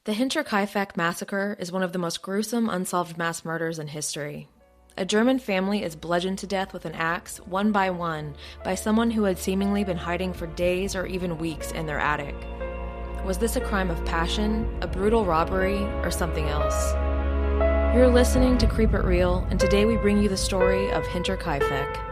The Hinterkaifeck massacre is one of the most gruesome unsolved mass murders in history. A German family is bludgeoned to death with an axe, one by one, by someone who had seemingly been hiding for days or even weeks in their attic. Was this a crime of passion, a brutal robbery, or something else? You're listening to Creep It Real, and today we bring you the story of Hinterkaifeck.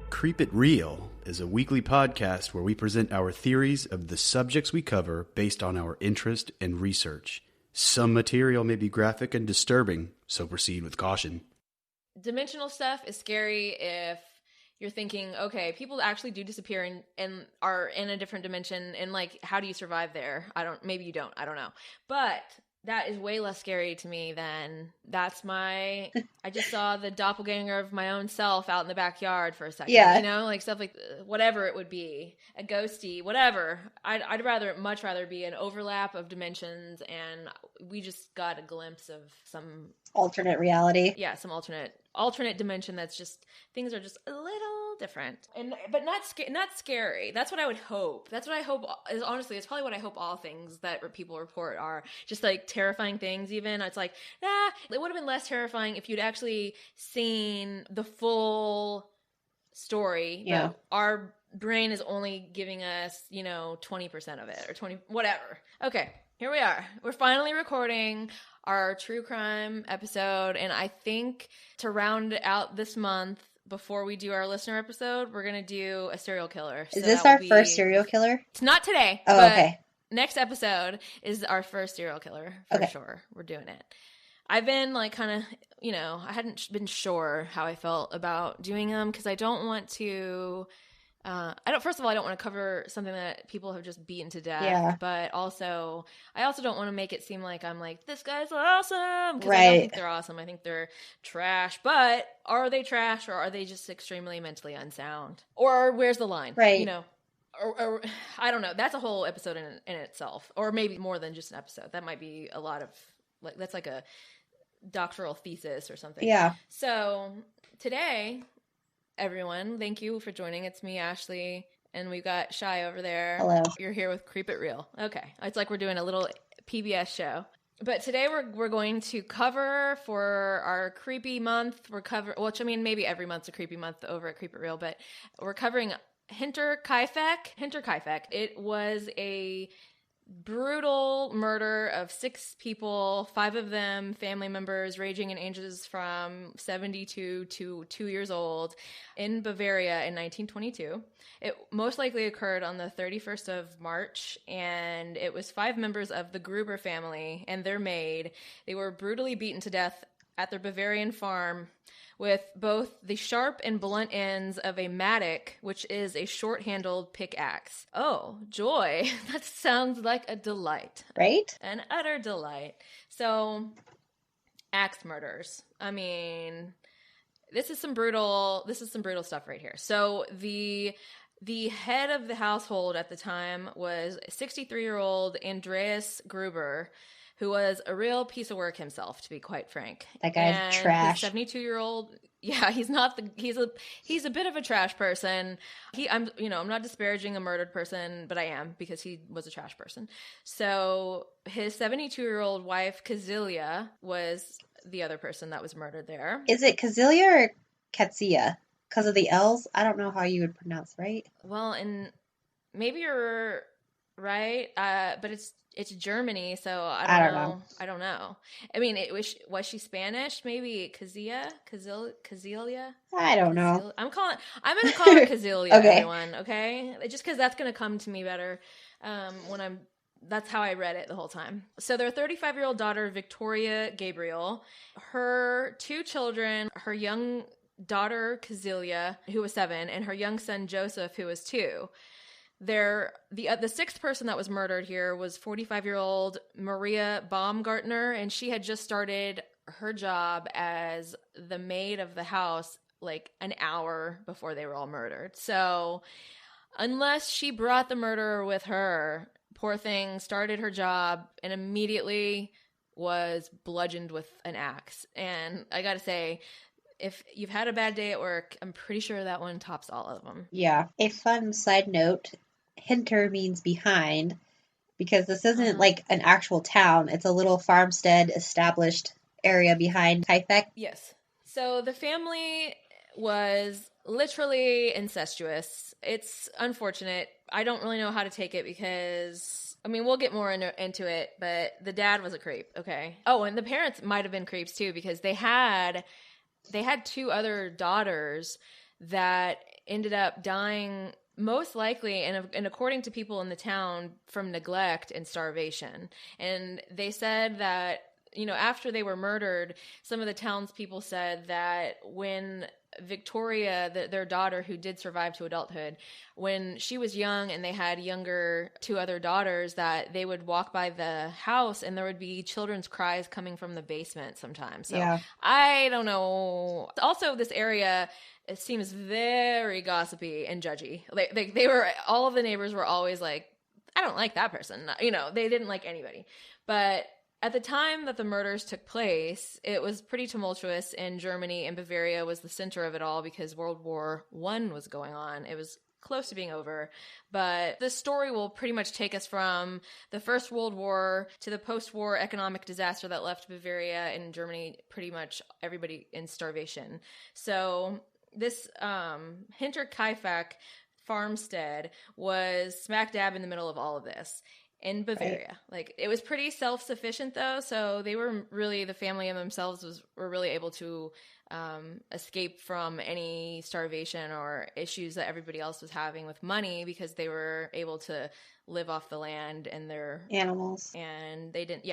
Creep It Real is a weekly podcast where we present our theories of the subjects we cover based on our interest and research. Some material may be graphic and disturbing, so proceed with caution. Dimensional stuff is scary if you're thinking, okay, people actually do disappear and are in a different dimension, and like, how do you survive there? Maybe you don't, I don't know. But that is way less scary to me than I just saw the doppelganger of my own self out in the backyard for a second. Yeah. You know, like stuff like whatever it would be, a ghosty, whatever. I'd much rather be an overlap of dimensions, and we just got a glimpse of some alternate reality. Yeah, some alternate dimension that's just, things are just a little different, but not scary. That's what I would hope. That's what I hope is, honestly, it's probably what I hope all things that people report are, just like terrifying things. Even it's like, it would have been less terrifying if you'd actually seen the full story. Yeah. But our brain is only giving us, 20% of it, or 20, whatever. Okay, here we are. We're finally recording our true crime episode, and I think to round out this month, before we do our listener episode, we're going to do a serial killer. Is this our first serial killer? It's not today. Oh, but okay. Next episode is our first serial killer, for sure. We're doing it. I've been like kind of, I hadn't been sure how I felt about doing them, because I don't want to... first of all, I don't want to cover something that people have just beaten to death. Yeah. But also, I also don't want to make it seem like I'm like, this guy's awesome. Because right. I don't think they're awesome. I think they're trash. But are they trash, or are they just extremely mentally unsound? Or where's the line? Right. Or I don't know. That's a whole episode in itself. Or maybe more than just an episode. That might be a lot of, that's like a doctoral thesis or something. Yeah. So today... Everyone, thank you for joining. It's me, Ashley, and we've got Shy over there. Hello. You're here with Creep It Real. Okay. It's like we're doing a little PBS show. But today we're going to cover for our creepy month. Maybe every month's a creepy month over at Creep It Real, but we're covering Hinterkaifeck. It was a brutal murder of 6 people, 5 of them family members, ranging in ages from 72 to 2 years old, in Bavaria in 1922. It most likely occurred on the 31st of March, and it was 5 members of the Gruber family and their maid. They were brutally beaten to death at their Bavarian farm with both the sharp and blunt ends of a mattock, which is a short-handled pickaxe. Oh, joy. That sounds like a delight. Right? An utter delight. So, axe murders. I mean, this is some brutal stuff right here. So, the head of the household at the time was 63-year-old Andreas Gruber, who was a real piece of work himself, to be quite frank. That guy's trash. 72-year-old, yeah, he's a bit of a trash person. I'm not disparaging a murdered person, but I am, because he was a trash person. So his 72-year-old wife, Kazilia, was the other person that was murdered there. Is it Kazilia or Katsia? Because of the L's? I don't know how you would pronounce, right? Well, and maybe you're right, but it's Germany, so I don't know. I don't know. I mean, was she Spanish? Maybe Kazilia? I don't know. I'm going to call her Kazilia, okay. Everyone, okay? Just because that's going to come to me better that's how I read it the whole time. So their 35-year-old daughter, Victoria Gabriel, her 2 children, her young daughter, Kazilia, who was 7, and her young son, Joseph, who was 2. The sixth person that was murdered here was 45-year-old Maria Baumgartner, and she had just started her job as the maid of the house like an hour before they were all murdered. So unless she brought the murderer with her, poor thing started her job and immediately was bludgeoned with an axe. And I gotta say, if you've had a bad day at work, I'm pretty sure that one tops all of them. Yeah. A fun side note, Hinter means behind, because this isn't like an actual town. It's a little farmstead established area behind Kaifeck. Yes. So the family was literally incestuous. It's unfortunate. I don't really know how to take it because, I mean, we'll get more into it, but the dad was a creep, okay? Oh, and the parents might have been creeps too because they had two other daughters that ended up dying most likely, and according to people in the town, from neglect and starvation. And they said that, after they were murdered, some of the townspeople said that when Victoria, their daughter who did survive to adulthood, when she was young and they had two other daughters, that they would walk by the house and there would be children's cries coming from the basement sometimes. So yeah. I don't know. Also, this area, it seems very gossipy and judgy. They were, all of the neighbors were always like, I don't like that person. They didn't like anybody. But at the time that the murders took place, it was pretty tumultuous in Germany, and Bavaria was the center of it all because World War I was going on. It was close to being over. But this story will pretty much take us from the First World War to the post-war economic disaster that left Bavaria and Germany, pretty much everybody in starvation. So this Hinterkaifeck farmstead was smack dab in the middle of all of this. In Bavaria. Right. Like, it was pretty self-sufficient though, so they were really, the family and themselves were really able to escape from any starvation or issues that everybody else was having with money because they were able to live off the land and their animals. And they didn't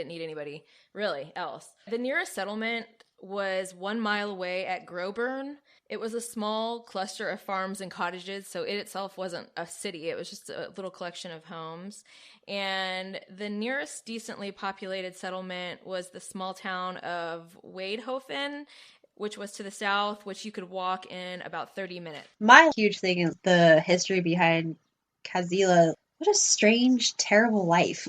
need anybody really else. The nearest settlement was 1 mile away at Groburn. It was a small cluster of farms and cottages, so it itself wasn't a city. It was just a little collection of homes. And the nearest decently populated settlement was the small town of Waidhofen, which was to the south, which you could walk in about 30 minutes. My huge thing is the history behind Kazila. What a strange, terrible life.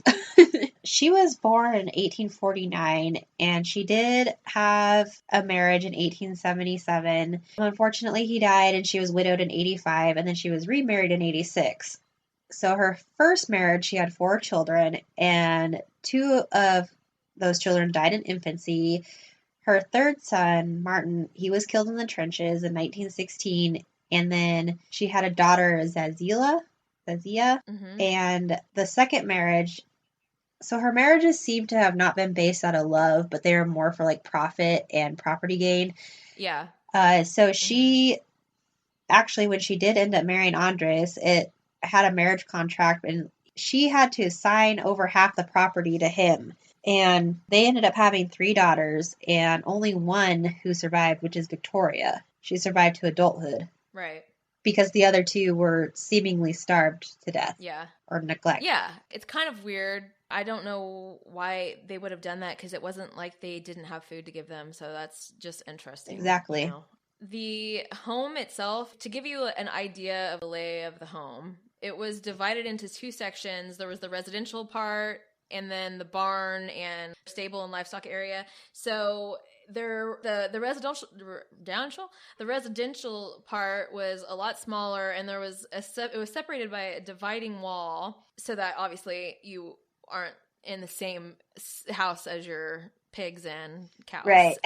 She was born in 1849, and she did have a marriage in 1877. Unfortunately, he died, and she was widowed in 85, and then she was remarried in 86. So her first marriage, she had 4 children, and 2 of those children died in infancy. Her third son, Martin, he was killed in the trenches in 1916, and then she had a daughter, Zazia, and the second marriage, so her marriages seem to have not been based out of love, but they were more for like profit and property gain. Yeah. So she actually, when she did end up marrying Andres, it had a marriage contract and she had to sign over half the property to him. And they ended up having 3 daughters and only one who survived, which is Victoria. She survived to adulthood. Right. Because the other 2 were seemingly starved to death. Yeah. Or neglect. Yeah. It's kind of weird. I don't know why they would have done that because it wasn't like they didn't have food to give them. So that's just interesting. Exactly. The home itself, to give you an idea of the lay of the home, it was divided into 2 sections. There was the residential part and then the barn and stable and livestock area. So the residential part was a lot smaller, and there was it was separated by a dividing wall, so that obviously you aren't in the same house as your pigs and cows, right?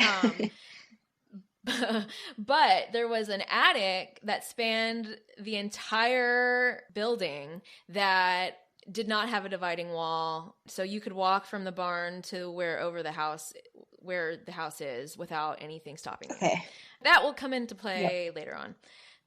But there was an attic that spanned the entire building that did not have a dividing wall, so you could walk from the barn to where the house is without anything stopping you. Okay. That will come into play later on.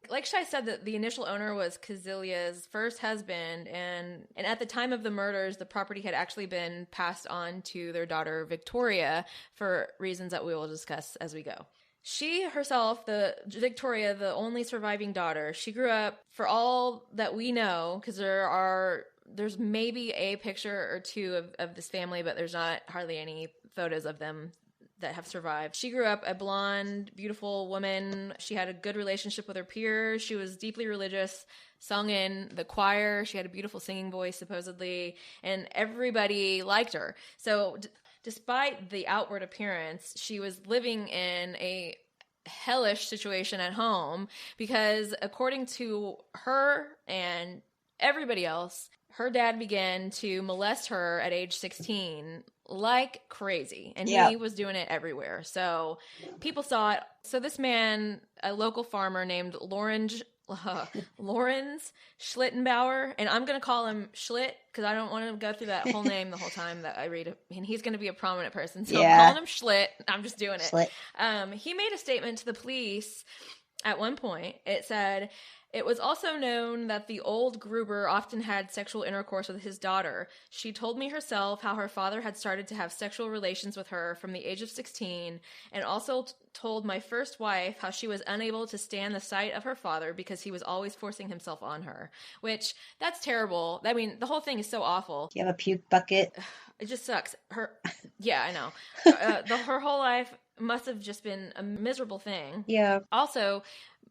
Like Shai said, that the initial owner was Kazilia's first husband, and at the time of the murders, the property had actually been passed on to their daughter Victoria for reasons that we will discuss as we go. She herself, the Victoria, the only surviving daughter, she grew up, for all that we know, because there's maybe a picture or two of this family, but there's not hardly any photos of them that have survived. She grew up a blonde, beautiful woman. She had a good relationship with her peers. She was deeply religious, sung in the choir. She had a beautiful singing voice, supposedly, and everybody liked her. So despite the outward appearance, she was living in a hellish situation at home because, according to her and everybody else, her dad began to molest her at age 16 like crazy, and he was doing it everywhere. So people saw it. So this man, a local farmer named Lorenz Schlittenbauer, and I'm going to call him Schlitt because I don't want to go through that whole name the whole time that I read it, and he's going to be a prominent person. So I'm calling him Schlitt. I'm just doing it. Schlitt. He made a statement to the police at one point. It said, "It was also known that the old Gruber often had sexual intercourse with his daughter. She told me herself how her father had started to have sexual relations with her from the age of 16, and also told my first wife how she was unable to stand the sight of her father because he was always forcing himself on her." Which, that's terrible. I mean, the whole thing is so awful. You have a puke bucket? It just sucks. Yeah, I know. Her whole life must have just been a miserable thing. Yeah. Also,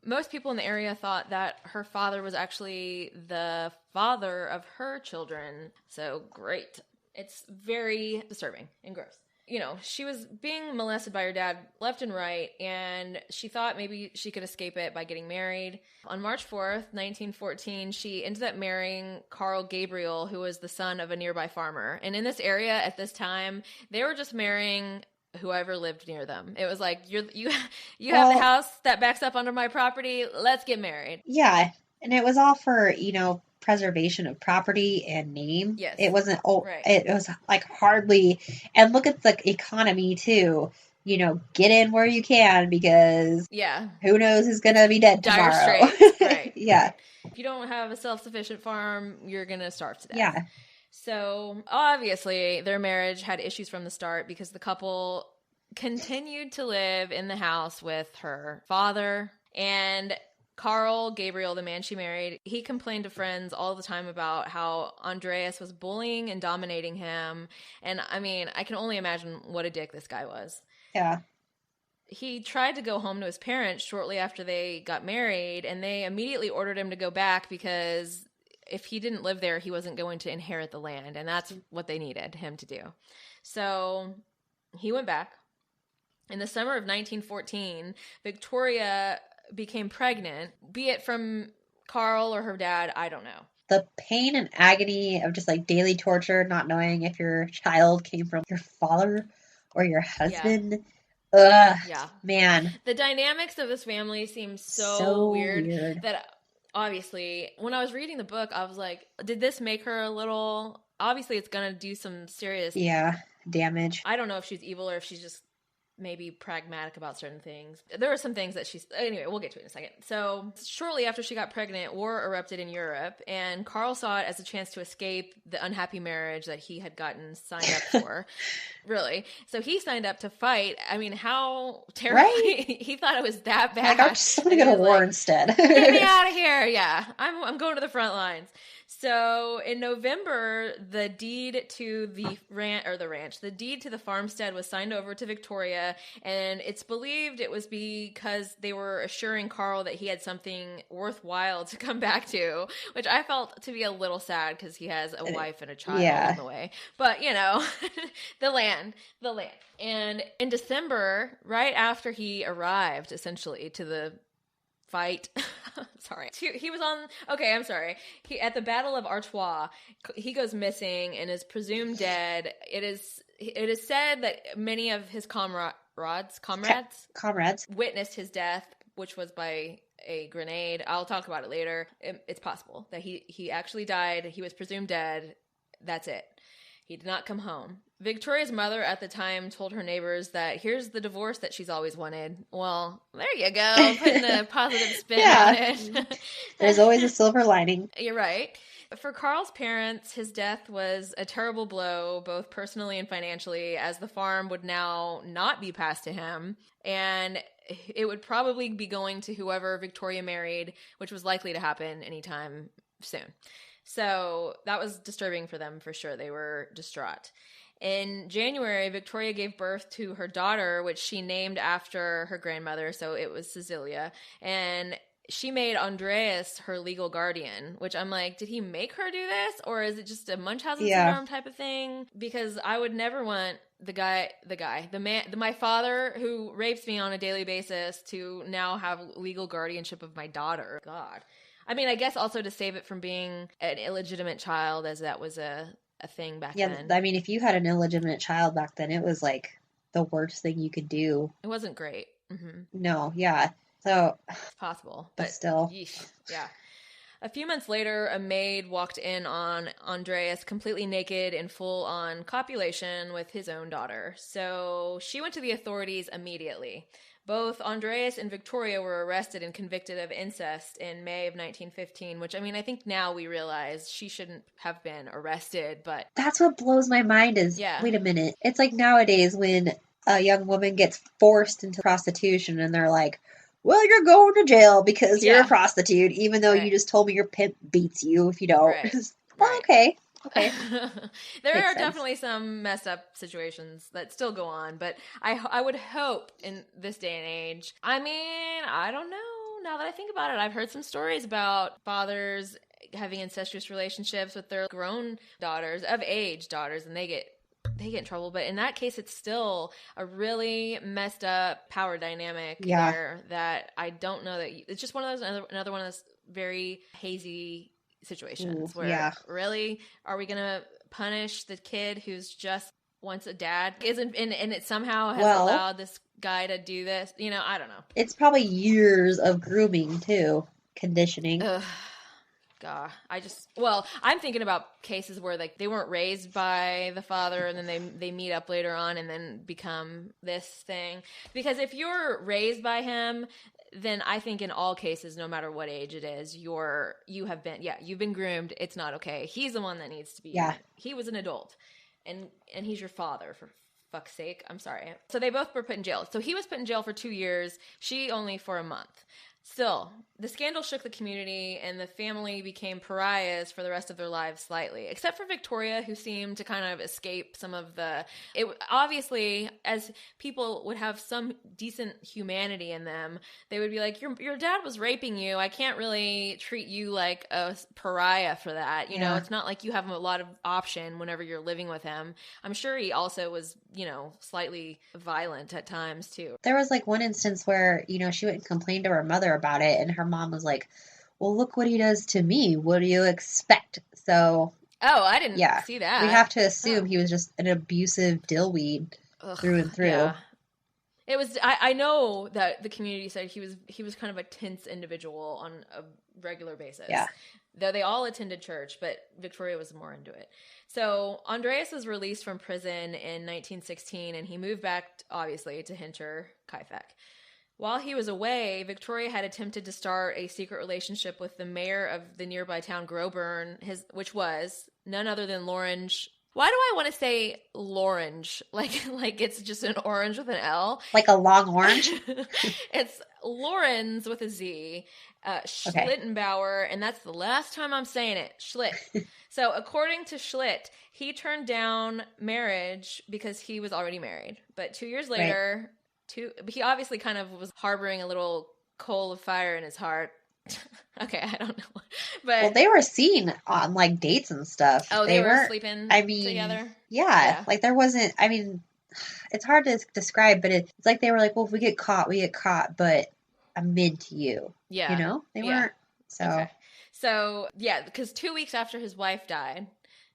most people in the area thought that her father was actually the father of her children. So great. It's very disturbing and gross. You know, she was being molested by her dad left and right, and she thought maybe she could escape it by getting married. On March 4th, 1914, she ended up marrying Carl Gabriel, who was the son of a nearby farmer. And in this area at this time, they were just marrying whoever lived near them. It was like, you have the house that backs up under my property. Let's get married. Yeah. And it was all for, preservation of property and name. Yes. It wasn't, right. It was like hardly, and look at the economy too. Get in where you can because who knows who's going to be dead tomorrow. Dire straits. Right. Yeah. If you don't have a self-sufficient farm, you're going to starve to death. Yeah. So obviously their marriage had issues from the start because the couple continued to live in the house with her father, and Carl Gabriel, the man she married, he complained to friends all the time about how Andreas was bullying and dominating him. And I mean, I can only imagine what a dick this guy was. Yeah. He tried to go home to his parents shortly after they got married, and they immediately ordered him to go back because if he didn't live there, he wasn't going to inherit the land, and that's what they needed him to do. So he went back. In the summer of 1914, Victoria became pregnant, be it from Carl or her dad, I don't know. The pain and agony of just like daily torture, not knowing if your child came from your father or your husband. Yeah. Ugh, yeah. Man. The dynamics of this family seem so weird that obviously, when I was reading the book, I was like, did this make her a little... Obviously, it's going to do some serious... damage. I don't know if she's evil or if she's just maybe pragmatic about certain things. There are some things that she's... Anyway, we'll get to it in a second. So, shortly after she got pregnant, war erupted in Europe, and Carl saw it as a chance to escape the unhappy marriage that he had gotten signed up for. Really. So he signed up to fight. I mean, how terrible. Right? He thought it was that bad. Like, I'm just going to go to war instead. Get me out of here. Yeah. I'm going to the front lines. So in November, the deed to the deed to the farmstead was signed over to Victoria, and it's believed it was because they were assuring Carl that he had something worthwhile to come back to, which I felt to be a little sad because he has a wife and a child on the way. But, the land. And in December, right after he arrived, essentially, to the fight. Sorry. He was I'm sorry. At the Battle of Artois, he goes missing and is presumed dead. It is said that many of his comrades witnessed his death, which was by a grenade. I'll talk about it later. It's possible that he actually died. He was presumed dead. That's it. He did not come home. Victoria's mother at the time told her neighbors that here's the divorce that she's always wanted. Well, there you go, putting a positive spin on it. There's always a silver lining. You're right. For Carl's parents, his death was a terrible blow, both personally and financially, as the farm would now not be passed to him, and it would probably be going to whoever Victoria married, which was likely to happen anytime soon. So that was disturbing for them for sure. They were distraught. In January, Victoria gave birth to her daughter, which she named after her grandmother, so it was Cecilia, and she made Andreas her legal guardian, which I'm like, did he make her do this? Or is it just a Munchausen syndrome type of thing? Because I would never want my father who rapes me on a daily basis to now have legal guardianship of my daughter. God. I mean, I guess also to save it from being an illegitimate child, as that was a thing back then. Yeah, I mean, if you had an illegitimate child back then, it was like the worst thing you could do. It wasn't great. Mm-hmm. No, yeah. So it's possible, but still. Yeesh, yeah. A few months later, a maid walked in on Andreas completely naked in full-on copulation with his own daughter. So she went to the authorities immediately. Both Andreas and Victoria were arrested and convicted of incest in May of 1915, which, I mean, I think now we realize she shouldn't have been arrested, but... That's what blows my mind is, wait a minute. It's like nowadays when a young woman gets forced into prostitution and they're like, well, you're going to jail because you're a prostitute, even though you just told me your pimp beats you if you don't. Well, okay. There are definitely some messed up situations that still go on, but I would hope in this day and age, I mean, I don't know. Now that I think about it, I've heard some stories about fathers having incestuous relationships with their grown daughters, of age daughters, and they get in trouble. But in that case, it's still a really messed up power dynamic there that I don't know that it's just one of those, another one of those very hazy situations where really are we gonna punish the kid who's just wants a dad isn't and it somehow has allowed this guy to do this, I don't know. It's probably years of grooming too, conditioning. God, I'm thinking about cases where like they weren't raised by the father and then they meet up later on and then become this thing. Because if you're raised by him, then I think in all cases, no matter what age it is, you've been groomed. It's not okay. He's the one that needs to be. Yeah. He was an adult, and he's your father, for fuck's sake. I'm sorry. So they both were put in jail. So he was put in jail for 2 years. She only for a month. Still, the scandal shook the community, and the family became pariahs for the rest of their lives slightly, except for Victoria, who seemed to kind of escape some of the... obviously, as people would have some decent humanity in them, they would be like, your dad was raping you. I can't really treat you like a pariah for that. You know, it's not like you have a lot of option whenever you're living with him. I'm sure he also was, slightly violent at times, too. There was like one instance where, she went and complained to her mother about it, and her mom was like, well, look what he does to me. What do you expect? So I didn't see that. We have to assume he was just an abusive dillweed through and through. Yeah. It was I know that the community said he was kind of a tense individual on a regular basis. Yeah. Though they all attended church, but Victoria was more into it. So Andreas was released from prison in 1916, and he moved back, obviously, to Hinterkaifeck. While he was away, Victoria had attempted to start a secret relationship with the mayor of the nearby town Groburn, which was none other than Lorange. Why do I want to say Lorange? Like it's just an orange with an L? Like a long orange? It's Lorenz with a Z, Schlittenbauer, and that's the last time I'm saying it, Schlitt. So according to Schlitt, he turned down marriage because he was already married. But 2 years later... he obviously kind of was harboring a little coal of fire in his heart. Okay, I don't know. But they were seen on like dates and stuff. Oh, they were sleeping together? Yeah. Like there wasn't, it's hard to describe, but it's like they were like, well, if we get caught, we get caught, but I'm mid to you. Yeah. They weren't. So. Okay. So, because 2 weeks after his wife died,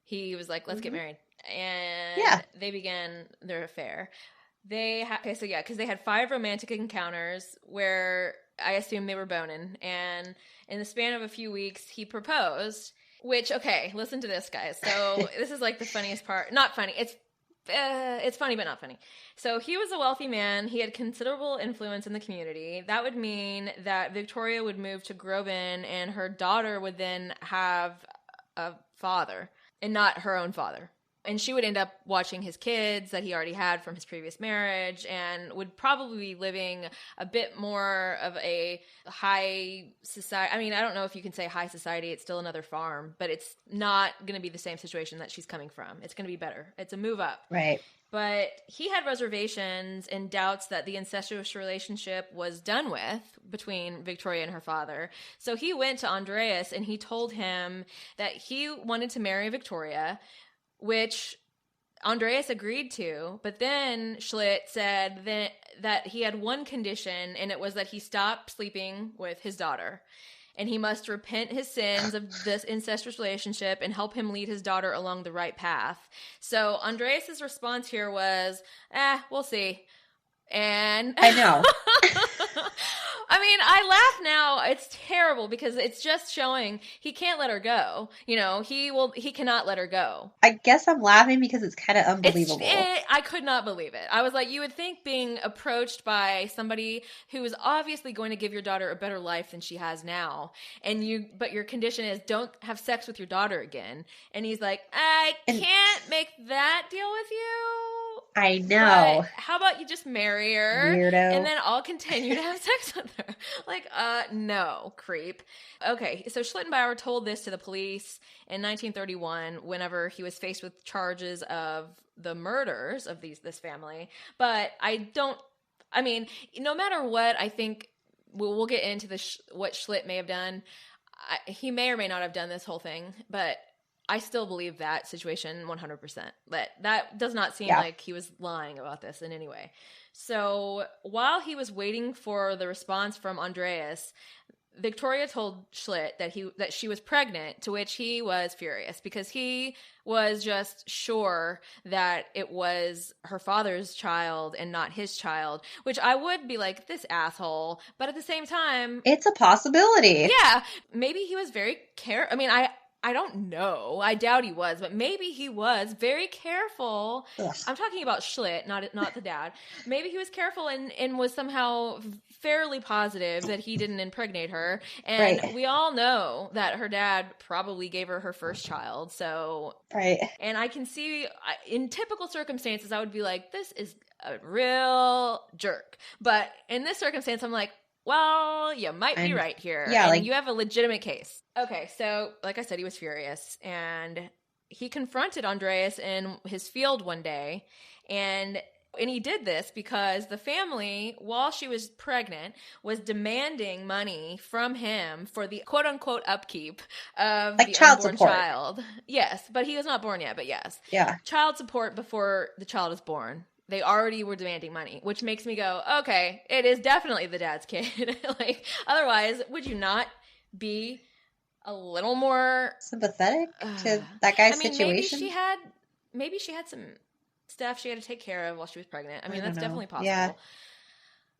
he was like, let's get married. And they began their affair. Because they had 5 romantic encounters where I assume they were boning, and in the span of a few weeks, he proposed. Which, okay, listen to this, guys. So this is like the funniest part. Not funny. It's funny, but not funny. So he was a wealthy man. He had considerable influence in the community. That would mean that Victoria would move to Groban, and her daughter would then have a father and not her own father. And she would end up watching his kids that he already had from his previous marriage and would probably be living a bit more of a high society. I mean, I don't know if you can say high society. It's still another farm, but it's not going to be the same situation that she's coming from. It's going to be better. It's a move up. Right. But he had reservations and doubts that the incestuous relationship was done with between Victoria and her father. So he went to Andreas and he told him that he wanted to marry Victoria, which Andreas agreed to, but then Schlitt said that he had one condition, and it was that he stop sleeping with his daughter, and he must repent his sins of this incestuous relationship and help him lead his daughter along the right path. So Andreas's response here was, we'll see. And I know. I mean, I laugh now. It's terrible because it's just showing he can't let her go. You know, he cannot let her go. I guess I'm laughing because it's kind of unbelievable. I could not believe it. I was like, you would think being approached by somebody who is obviously going to give your daughter a better life than she has now, but your condition is don't have sex with your daughter again. And he's like, I can't make that deal with you. I know. But how about you just marry her? Weirdo. And then I'll continue to have sex with her. Like, no, creep. Okay, so Schlittenbauer told this to the police in 1931 whenever he was faced with charges of the murders of this family. But I mean, no matter what, I think we'll get into what Schlitt may have done. He may or may not have done this whole thing, but I still believe that situation 100%. But that does not seem like he was lying about this in any way. So while he was waiting for the response from Andreas, Victoria told Schlitt that she was pregnant, to which he was furious because he was just sure that it was her father's child and not his child, which I would be like, this asshole. But at the same time, it's a possibility. Yeah, maybe he was very I mean, I don't know. I doubt he was, but maybe he was very careful. Ugh. I'm talking about Schlitt, not the dad. Maybe he was careful and was somehow fairly positive that he didn't impregnate her. And we all know that her dad probably gave her first child. So, and I can see in typical circumstances, I would be like, this is a real jerk. But in this circumstance, I'm like, well, you might be right here. Yeah, and you have a legitimate case. Okay, so like I said, he was furious. And he confronted Andreas in his field one day. And he did this because the family, while she was pregnant, was demanding money from him for the quote-unquote upkeep of the unborn child. Yes, but he was not born yet, but yes. Yeah. Child support before the child is born. They already were demanding money, which makes me go, okay, it is definitely the dad's kid. Like, otherwise, would you not be a little more sympathetic to that guy's situation? Maybe she had some stuff she had to take care of while she was pregnant. I mean, that's definitely possible. Yeah.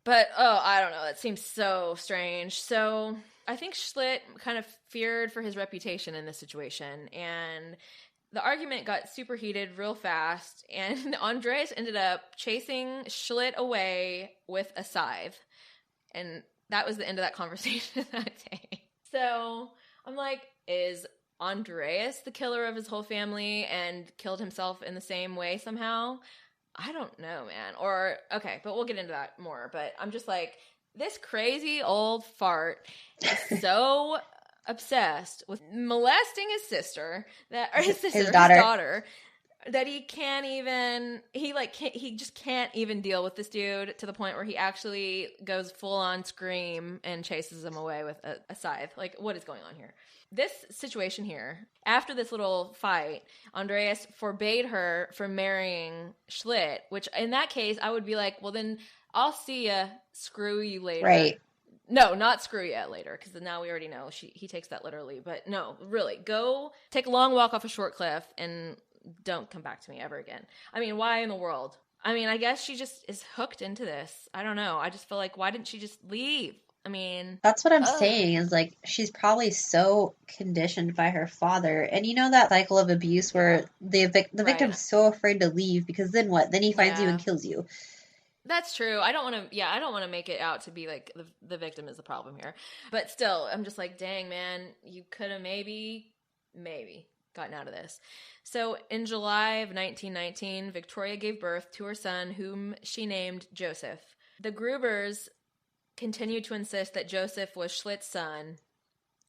But, I don't know. That seems so strange. So I think Schlitt kind of feared for his reputation in this situation, and the argument got super heated real fast, and Andreas ended up chasing Schlitt away with a scythe. And that was the end of that conversation that day. So I'm like, is Andreas the killer of his whole family and killed himself in the same way somehow? I don't know, man. Okay, but we'll get into that more. But I'm just like, this crazy old fart is so obsessed with molesting his daughter, that he just can't even deal with this dude, to the point where he actually goes full on scream and chases him away with a scythe. Like, what is going on here? This situation here, after this little fight, Andreas forbade her from marrying Schlitt, which in that case I would be like, well then I'll see ya, screw you later. Right. No, not screw you later, because now we already know he takes that literally. But no, really, go take a long walk off a short cliff and don't come back to me ever again. I mean, why in the world? I mean, I guess she just is hooked into this. I don't know. I just feel like, why didn't she just leave? I mean, that's what I'm saying, is like, she's probably so conditioned by her father. And you know that cycle of abuse where the victim's so afraid to leave, because then what? Then he finds you and kills you. That's true. I don't want to make it out to be like the victim is the problem here. But still, I'm just like, dang, man, you could have maybe maybe gotten out of this. So in July of 1919, Victoria gave birth to her son, whom she named Joseph. The Grubers continued to insist that Joseph was Schlitt's son,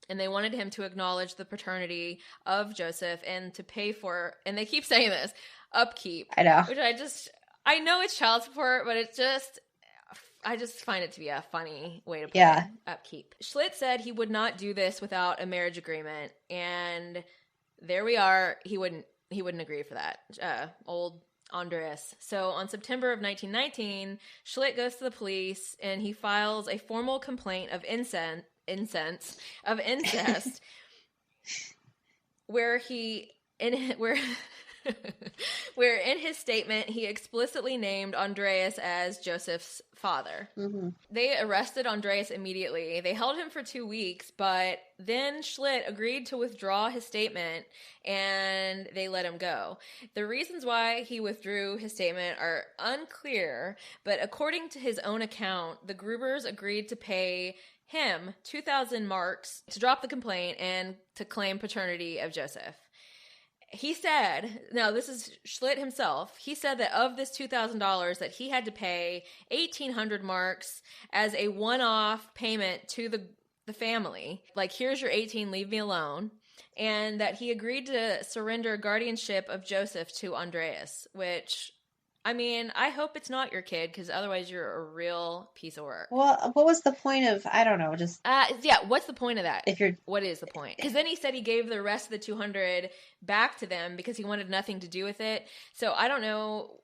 and they wanted him to acknowledge the paternity of Joseph and to pay for, and they keep saying this, upkeep. I know. Which I know it's child support, but I just find it to be a funny way to put it. Upkeep. Schlitt said he would not do this without a marriage agreement, and there we are. He wouldn't agree for that. Old Andreas. So on September of 1919, Schlitt goes to the police and he files a formal complaint of incest, where where in his statement he explicitly named Andreas as Joseph's father. Mm-hmm. They arrested Andreas immediately. They held him for 2 weeks, but then Schlitt agreed to withdraw his statement and they let him go. The reasons why he withdrew his statement are unclear, but according to his own account, the Grubers agreed to pay him 2,000 marks to drop the complaint and to claim paternity of Joseph. He said, now this is Schlitt himself, he said that of this $2,000 that he had to pay 1,800 marks as a one-off payment to the family. Like, here's your 18, leave me alone. And that he agreed to surrender guardianship of Joseph to Andreas, which, I mean, I hope it's not your kid, because otherwise you're a real piece of work. Well, what was the point of, I don't know, just... yeah, what's the point of that? What is the point? Because then he said he gave the rest of the 200 back to them because he wanted nothing to do with it. So I don't know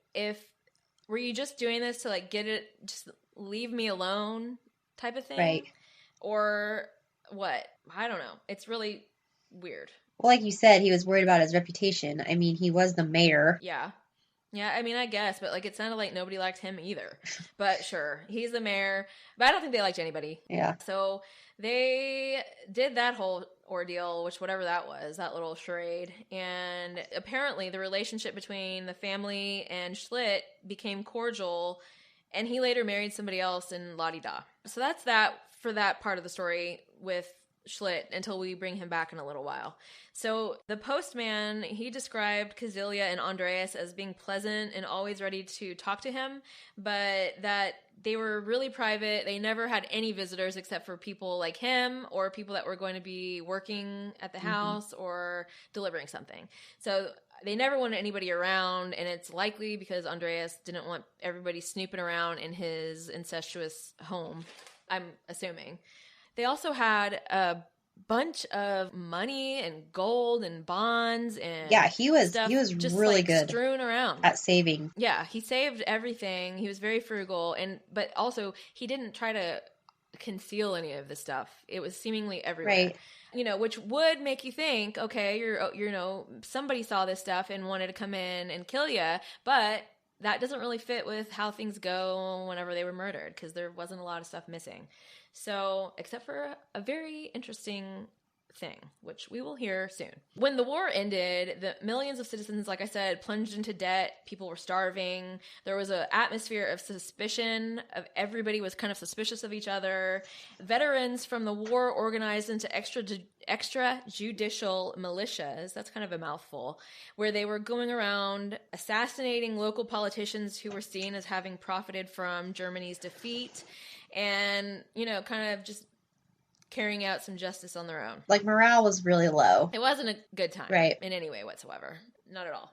were you just doing this to, like, get it, just leave me alone type of thing? Right. Or what? I don't know. It's really weird. Well, like you said, he was worried about his reputation. I mean, he was the mayor. Yeah. Yeah, I mean, I guess, but, like, it sounded like nobody liked him either. But sure, he's the mayor. But I don't think they liked anybody. Yeah. So they did that whole ordeal, which whatever that was, that little charade. And apparently the relationship between the family and Schlitt became cordial, and he later married somebody else in la-di-da. So that's that for that part of the story with Schlitt until we bring him back in a little while. So the postman, he described Kazilia and Andreas as being pleasant and always ready to talk to him, but that they were really private. They never had any visitors except for people like him or people that were going to be working at the house or delivering something. So they never wanted anybody around, and it's likely because Andreas didn't want everybody snooping around in his incestuous home, I'm assuming. They also had a bunch of money and gold and bonds and he was just really like good strewn around at saving. Yeah, he saved everything. He was very frugal, but also he didn't try to conceal any of the stuff. It was seemingly everywhere. Right. You know, which would make you think, okay, you're somebody saw this stuff and wanted to come in and kill you, but that doesn't really fit with how things go whenever they were murdered, because there wasn't a lot of stuff missing. So, except for a very interesting thing, which we will hear soon. When the war ended, the millions of citizens, like I said, plunged into debt. People were starving. There was an atmosphere of suspicion. Everybody was kind of suspicious of each other. Veterans from the war organized into extrajudicial militias. That's kind of a mouthful, where they were going around assassinating local politicians who were seen as having profited from Germany's defeat, and, kind of just carrying out some justice on their own. Like, morale was really low. It wasn't a good time, right, in any way whatsoever. Not at all.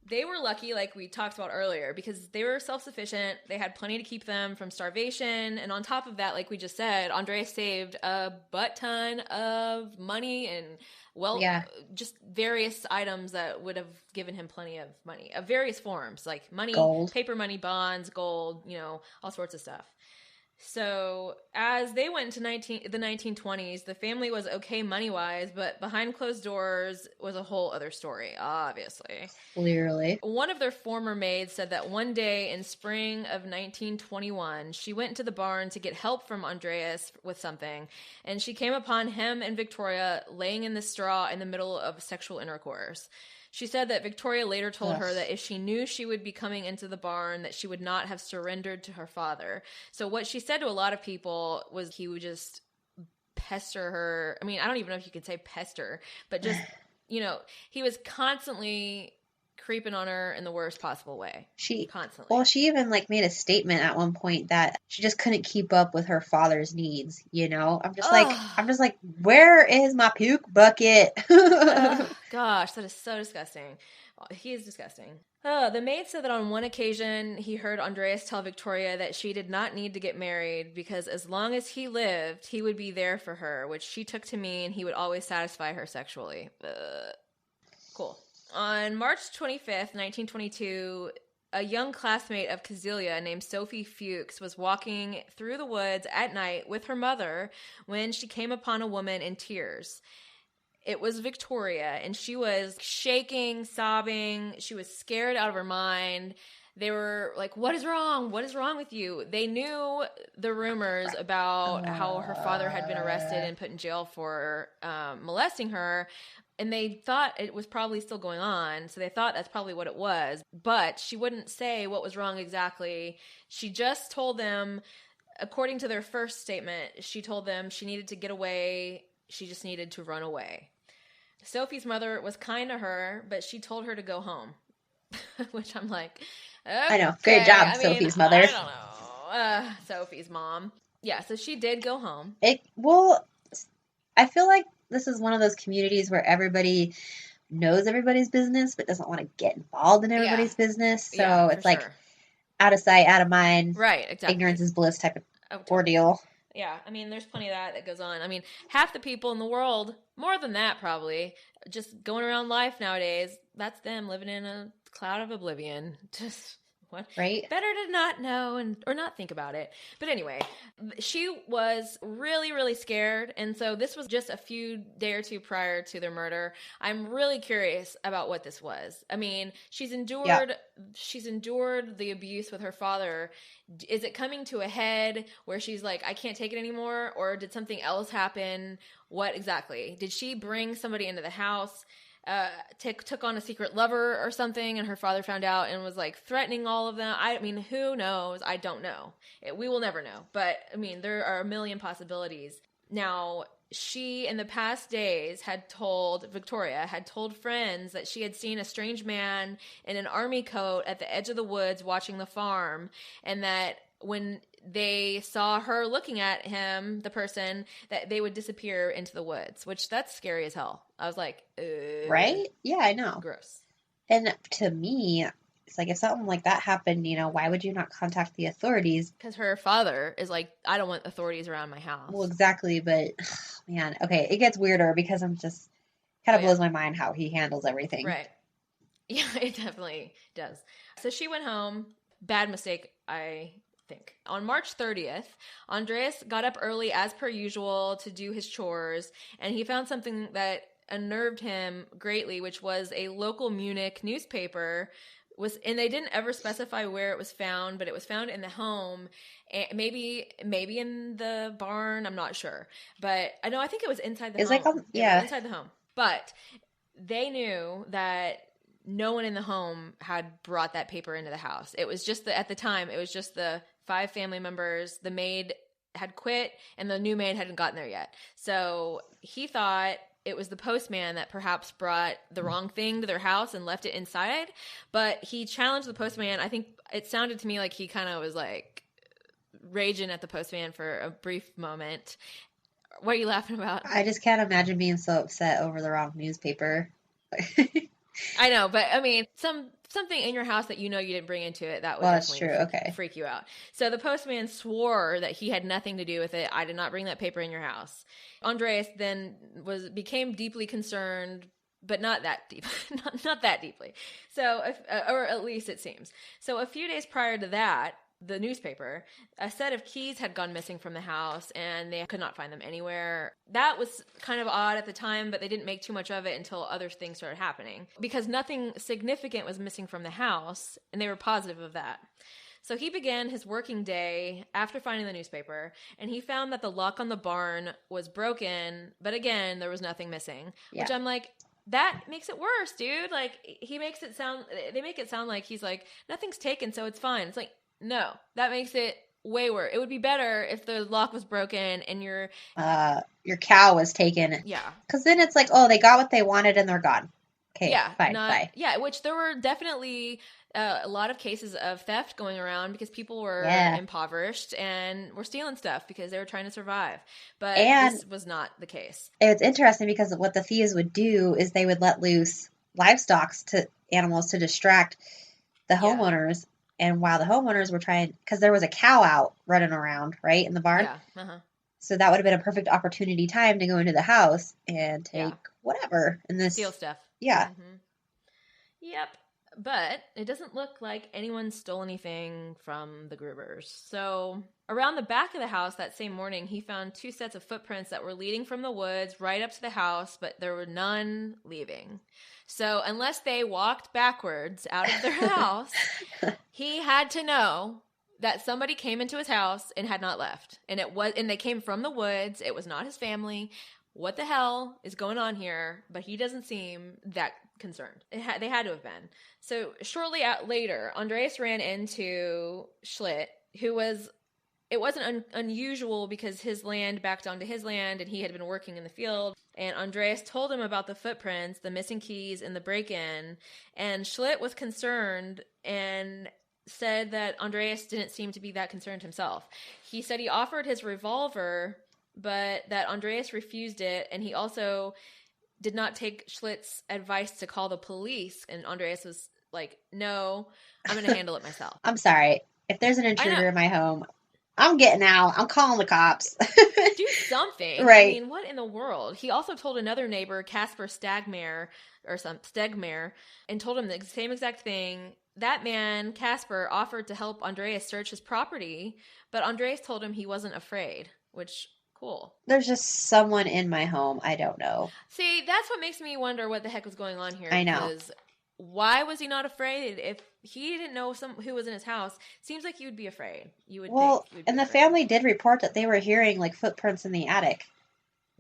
They were lucky, like we talked about earlier, because they were self-sufficient. They had plenty to keep them from starvation. And on top of that, like we just said, Andreas saved a butt ton of money and, just various items that would have given him plenty of money of various forms, like money, gold, paper money, bonds, gold, all sorts of stuff. So as they went into the 1920s, the family was okay money-wise, but behind closed doors was a whole other story, obviously. Clearly. One of their former maids said that one day in spring of 1921, she went into the barn to get help from Andreas with something, and she came upon him and Victoria laying in the straw in the middle of sexual intercourse. She said that Victoria later told her that if she knew she would be coming into the barn, that she would not have surrendered to her father. So what she said to a lot of people was he would just pester her. I mean, I don't even know if you could say pester, but just he was constantly creeping on her in the worst possible way. Constantly. Well, she even like made a statement at one point that she just couldn't keep up with her father's needs, I'm just like, where is my puke bucket? Gosh, that is so disgusting. He is disgusting. The maid said that on one occasion he heard Andreas tell Victoria that she did not need to get married because as long as he lived, he would be there for her, which she took to mean he would always satisfy her sexually. Cool. On March 25th, 1922, a young classmate of Casilia named Sophie Fuchs was walking through the woods at night with her mother when she came upon a woman in tears. It was Victoria, and she was shaking, sobbing. She was scared out of her mind. They were like, what is wrong? What is wrong with you? They knew the rumors about how her father had been arrested and put in jail for molesting her, and they thought it was probably still going on, so they thought that's probably what it was. But she wouldn't say what was wrong exactly. She just told them, according to their first statement, she told them she needed to get away. She just needed to run away. Sophie's mother was kind to her, but she told her to go home, which I'm like, okay. I know. Great job, Sophie's mother. I don't know. Sophie's mom. Yeah, so she did go home. I feel like this is one of those communities where everybody knows everybody's business, but doesn't want to get involved in everybody's business. So it's like out of sight, out of mind. Right, exactly. Ignorance is bliss type of ordeal. Yeah, I mean, there's plenty of that goes on. I mean, half the people in the world, more than that probably, just going around life nowadays, that's them living in a cloud of oblivion. Just what? Right? Better to not know or not think about it. But anyway, she was really, really scared. And so this was just a few day or two prior to their murder. I'm really curious about what this was. I mean, she's endured the abuse with her father. Is it coming to a head where she's like, I can't take it anymore? Or did something else happen? What exactly? Did she bring somebody into the house? Took on a secret lover or something, and her father found out and was like threatening all of them. I mean, who knows? I don't know. We will never know. But I mean, there are a million possibilities. Now, she in the past days Victoria had told friends that she had seen a strange man in an army coat at the edge of the woods watching the farm, and that when they saw her looking at him, the person, that they would disappear into the woods, which that's scary as hell. I was like, right? Yeah, I know. Gross. And to me, it's like if something like that happened, why would you not contact the authorities? Because her father is like, I don't want authorities around my house. Well, exactly. But man, okay, it gets weirder because I'm just kind of blows my mind how he handles everything. Right. Yeah, it definitely does. So she went home. Bad mistake, I think. On March 30th, Andreas got up early as per usual to do his chores, and he found something that unnerved him greatly, which was a local Munich newspaper. And they didn't ever specify where it was found, but it was found in the home, and maybe in the barn. I'm not sure, but I think it was inside the home. Like, yeah, it was inside the home. But they knew that no one in the home had brought that paper into the house. It was just at the time, it was just the 5 family members. The maid had quit, and the new maid hadn't gotten there yet. So he thought it was the postman that perhaps brought the wrong thing to their house and left it inside. But he challenged the postman. I think it sounded to me like he kind of was like raging at the postman for a brief moment. What are you laughing about? I just can't imagine being so upset over the wrong newspaper. I know, but I mean, something in your house that you didn't bring into it, that would definitely freak you out. So the postman swore that he had nothing to do with it. I did not bring that paper in your house. Andreas then became deeply concerned, but not that deep, not that deeply. So, or at least it seems. So a few days prior to that, the newspaper, a set of keys had gone missing from the house, and they could not find them anywhere. That was kind of odd at the time, but they didn't make too much of it until other things started happening, because nothing significant was missing from the house, and they were positive of that. So he began his working day after finding the newspaper, and he found that the lock on the barn was broken, but again, there was nothing missing, which I'm like, that makes it worse, dude. Like, they make it sound like he's like, nothing's taken, so it's fine. It's like, no, that makes it way worse. It would be better if the lock was broken and Your cow was taken. yeah. Because then it's like, oh, they got what they wanted and they're gone. Okay, Yeah, fine, bye. yeah, which there were definitely a lot of cases of theft going around because people were impoverished and were stealing stuff because they were trying to survive. But this was not the case. It's interesting because what the thieves would do is they would let loose livestock to animals to distract the homeowners. And while the homeowners were trying, because there was a cow out running around, right, in the barn. Yeah. So that would have been a perfect opportunity time to go into the house and take whatever in this. Steal stuff. Yeah. Mm-hmm. Yep. But it doesn't look like anyone stole anything from the Grubers. So around the back of the house that same morning, he found 2 sets of footprints that were leading from the woods right up to the house, but there were none leaving. So unless they walked backwards out of their house, he had to know that somebody came into his house and had not left. And they came from the woods. It was not his family. What the hell is going on here? But he doesn't seem that concerned. They had to have been. So shortly later, Andreas ran into Schlitt, it wasn't unusual because his land backed onto his land and he had been working in the field. And Andreas told him about the footprints, the missing keys, and the break-in. And Schlitt was concerned and said that Andreas didn't seem to be that concerned himself. He said he offered his revolver, but that Andreas refused it, and he also did not take Schlitt's advice to call the police, and Andreas was like, no, I'm going to handle it myself. I'm sorry. If there's an intruder in my home, I'm getting out. I'm calling the cops. Do something. Right. I mean, what in the world? He also told another neighbor, Casper Stegmaier, and told him the same exact thing. That man, Casper, offered to help Andreas search his property, but Andreas told him he wasn't afraid, which... cool. There's just someone in my home. I don't know. See, that's what makes me wonder what the heck was going on here. I know. Because why was he not afraid? If he didn't know who was in his house, seems like you would be afraid. And the family did report that they were hearing like footprints in the attic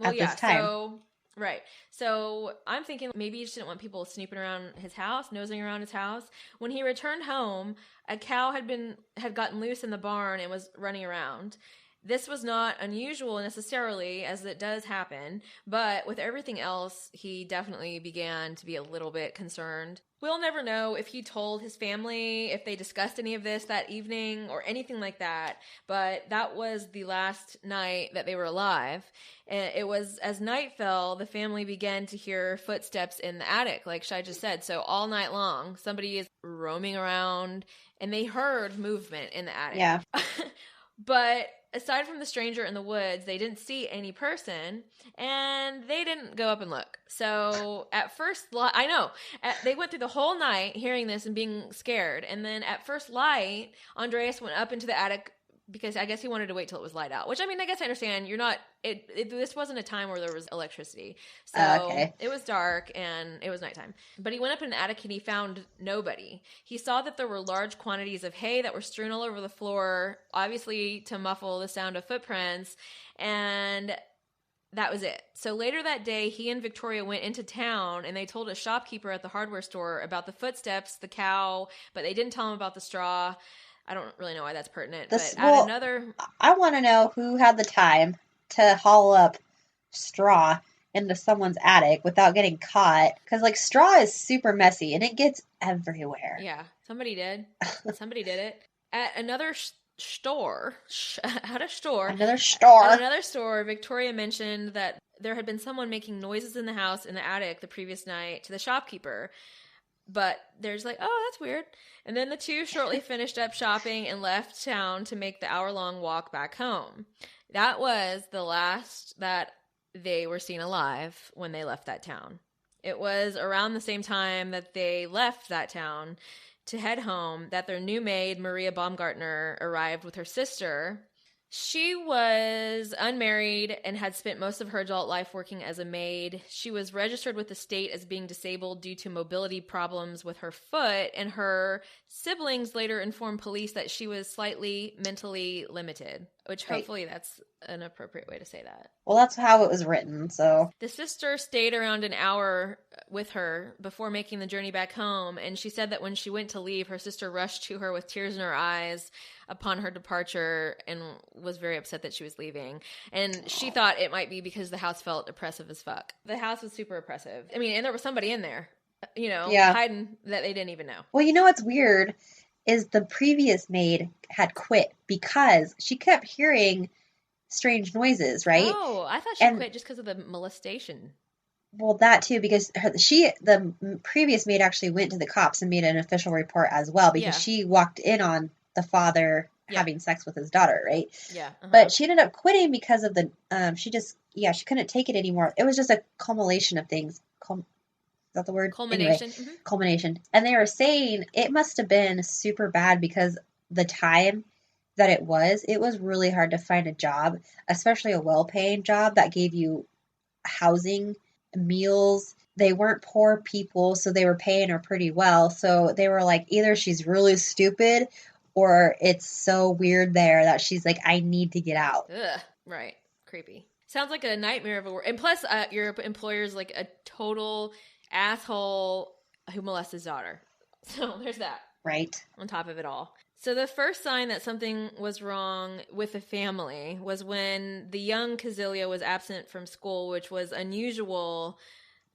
at this time. Right. So I'm thinking maybe he just didn't want people snooping around his house, nosing around his house. When he returned home, a cow had gotten loose in the barn and was running around. This was not unusual necessarily, as it does happen, but with everything else, he definitely began to be a little bit concerned. We'll never know if he told his family, if they discussed any of this that evening or anything like that, but that was the last night that they were alive. And it was as night fell, the family began to hear footsteps in the attic, like Shai just said. So all night long, somebody is roaming around, and they heard movement in the attic. Yeah. But aside from the stranger in the woods, they didn't see any person, and they didn't go up and look. So at first, they went through the whole night hearing this and being scared. And then at first light, Andreas went up into the attic because I guess he wanted to wait till it was light out. Which, I mean, I guess I understand. This wasn't a time where there was electricity. So It was dark and it was nighttime. But he went up in the attic and he found nobody. He saw that there were large quantities of hay that were strewn all over the floor, obviously to muffle the sound of footprints. And that was it. So later that day, he and Victoria went into town and they told a shopkeeper at the hardware store about the footsteps, the cow, but they didn't tell him about the straw. I don't really know why that's pertinent. I want to know who had the time to haul up straw into someone's attic without getting caught. Because, like, straw is super messy and it gets everywhere. Yeah, somebody did. Somebody did it. At another store, Victoria mentioned that there had been someone making noises in the house in the attic the previous night to the shopkeeper. But there's like, oh, that's weird. And then the two shortly finished up shopping and left town to make the hour-long walk back home. That was the last that they were seen alive when they left that town. It was around the same time that they left that town to head home that their new maid, Maria Baumgartner, arrived with her sister. She was unmarried and had spent most of her adult life working as a maid. She was registered with the state as being disabled due to mobility problems with her foot, and her siblings later informed police that she was slightly mentally limited. which Right. hopefully that's an appropriate way to say that. Well, that's how it was written, so. The sister stayed around an hour with her before making the journey back home, and she said that when she went to leave, her sister rushed to her with tears in her eyes upon her departure and was very upset that she was leaving. And she thought it might be because the house felt oppressive as fuck. The house was super oppressive. I mean, and there was somebody in there, Yeah. hiding that they didn't even know. Well, you know what's weird is the previous maid had quit because she kept hearing strange noises, right? Oh, I thought she And- quit just because of the molestation. Well, that too, because the previous maid actually went to the cops and made an official report as well, because Yeah. she walked in on the father Yeah. having sex with his daughter, right? Yeah. Uh-huh. But she ended up quitting because of the she couldn't take it anymore. It was just a culmination of things. Is that the word? Culmination. Anyway, culmination. And they were saying it must have been super bad because the time that it was really hard to find a job, especially a well-paying job that gave you housing, meals. They weren't poor people, so they were paying her pretty well. So they were like, either she's really stupid or it's so weird there that she's like, I need to get out. Ugh. Right. Creepy. Sounds like a nightmare of a work. And plus, your employer's like a total asshole who molests his daughter. So there's that. Right. On top of it all. So the first sign that something was wrong with the family was when the young Kazilia was absent from school, which was unusual,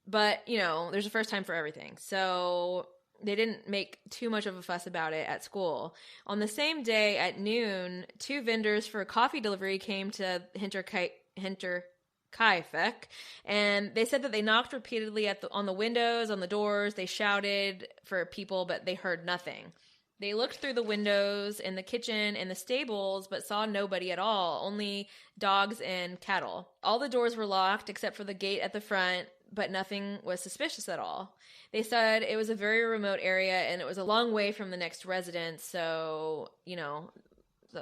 but, there's a first time for everything. So they didn't make too much of a fuss about it at school. On the same day at noon, 2 vendors for coffee delivery came to Hinterkaifeck, and they said that they knocked repeatedly on the windows, on the doors. They shouted for people, but they heard nothing. They looked through the windows in the kitchen and the stables, but saw nobody at all, only dogs and cattle. All the doors were locked except for the gate at the front, but nothing was suspicious at all. They said it was a very remote area and it was a long way from the next residence, so,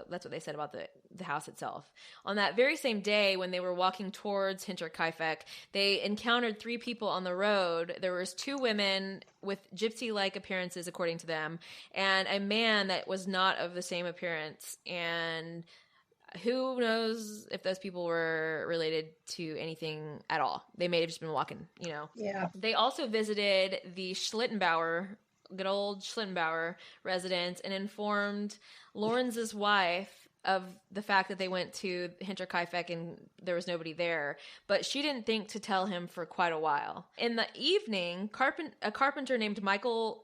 that's what they said about the house itself. On that very same day, when they were walking towards Hinterkaifeck, they encountered 3 people on the road. There was 2 women with gypsy-like appearances, according to them, and a man that was not of the same appearance. And who knows if those people were related to anything at all. They may have just been walking, Yeah. They also visited the good old Schlittenbauer residence and informed Lawrence's wife of the fact that they went to Hinterkaifeck and there was nobody there, but she didn't think to tell him for quite a while. In the evening, a carpenter named Michael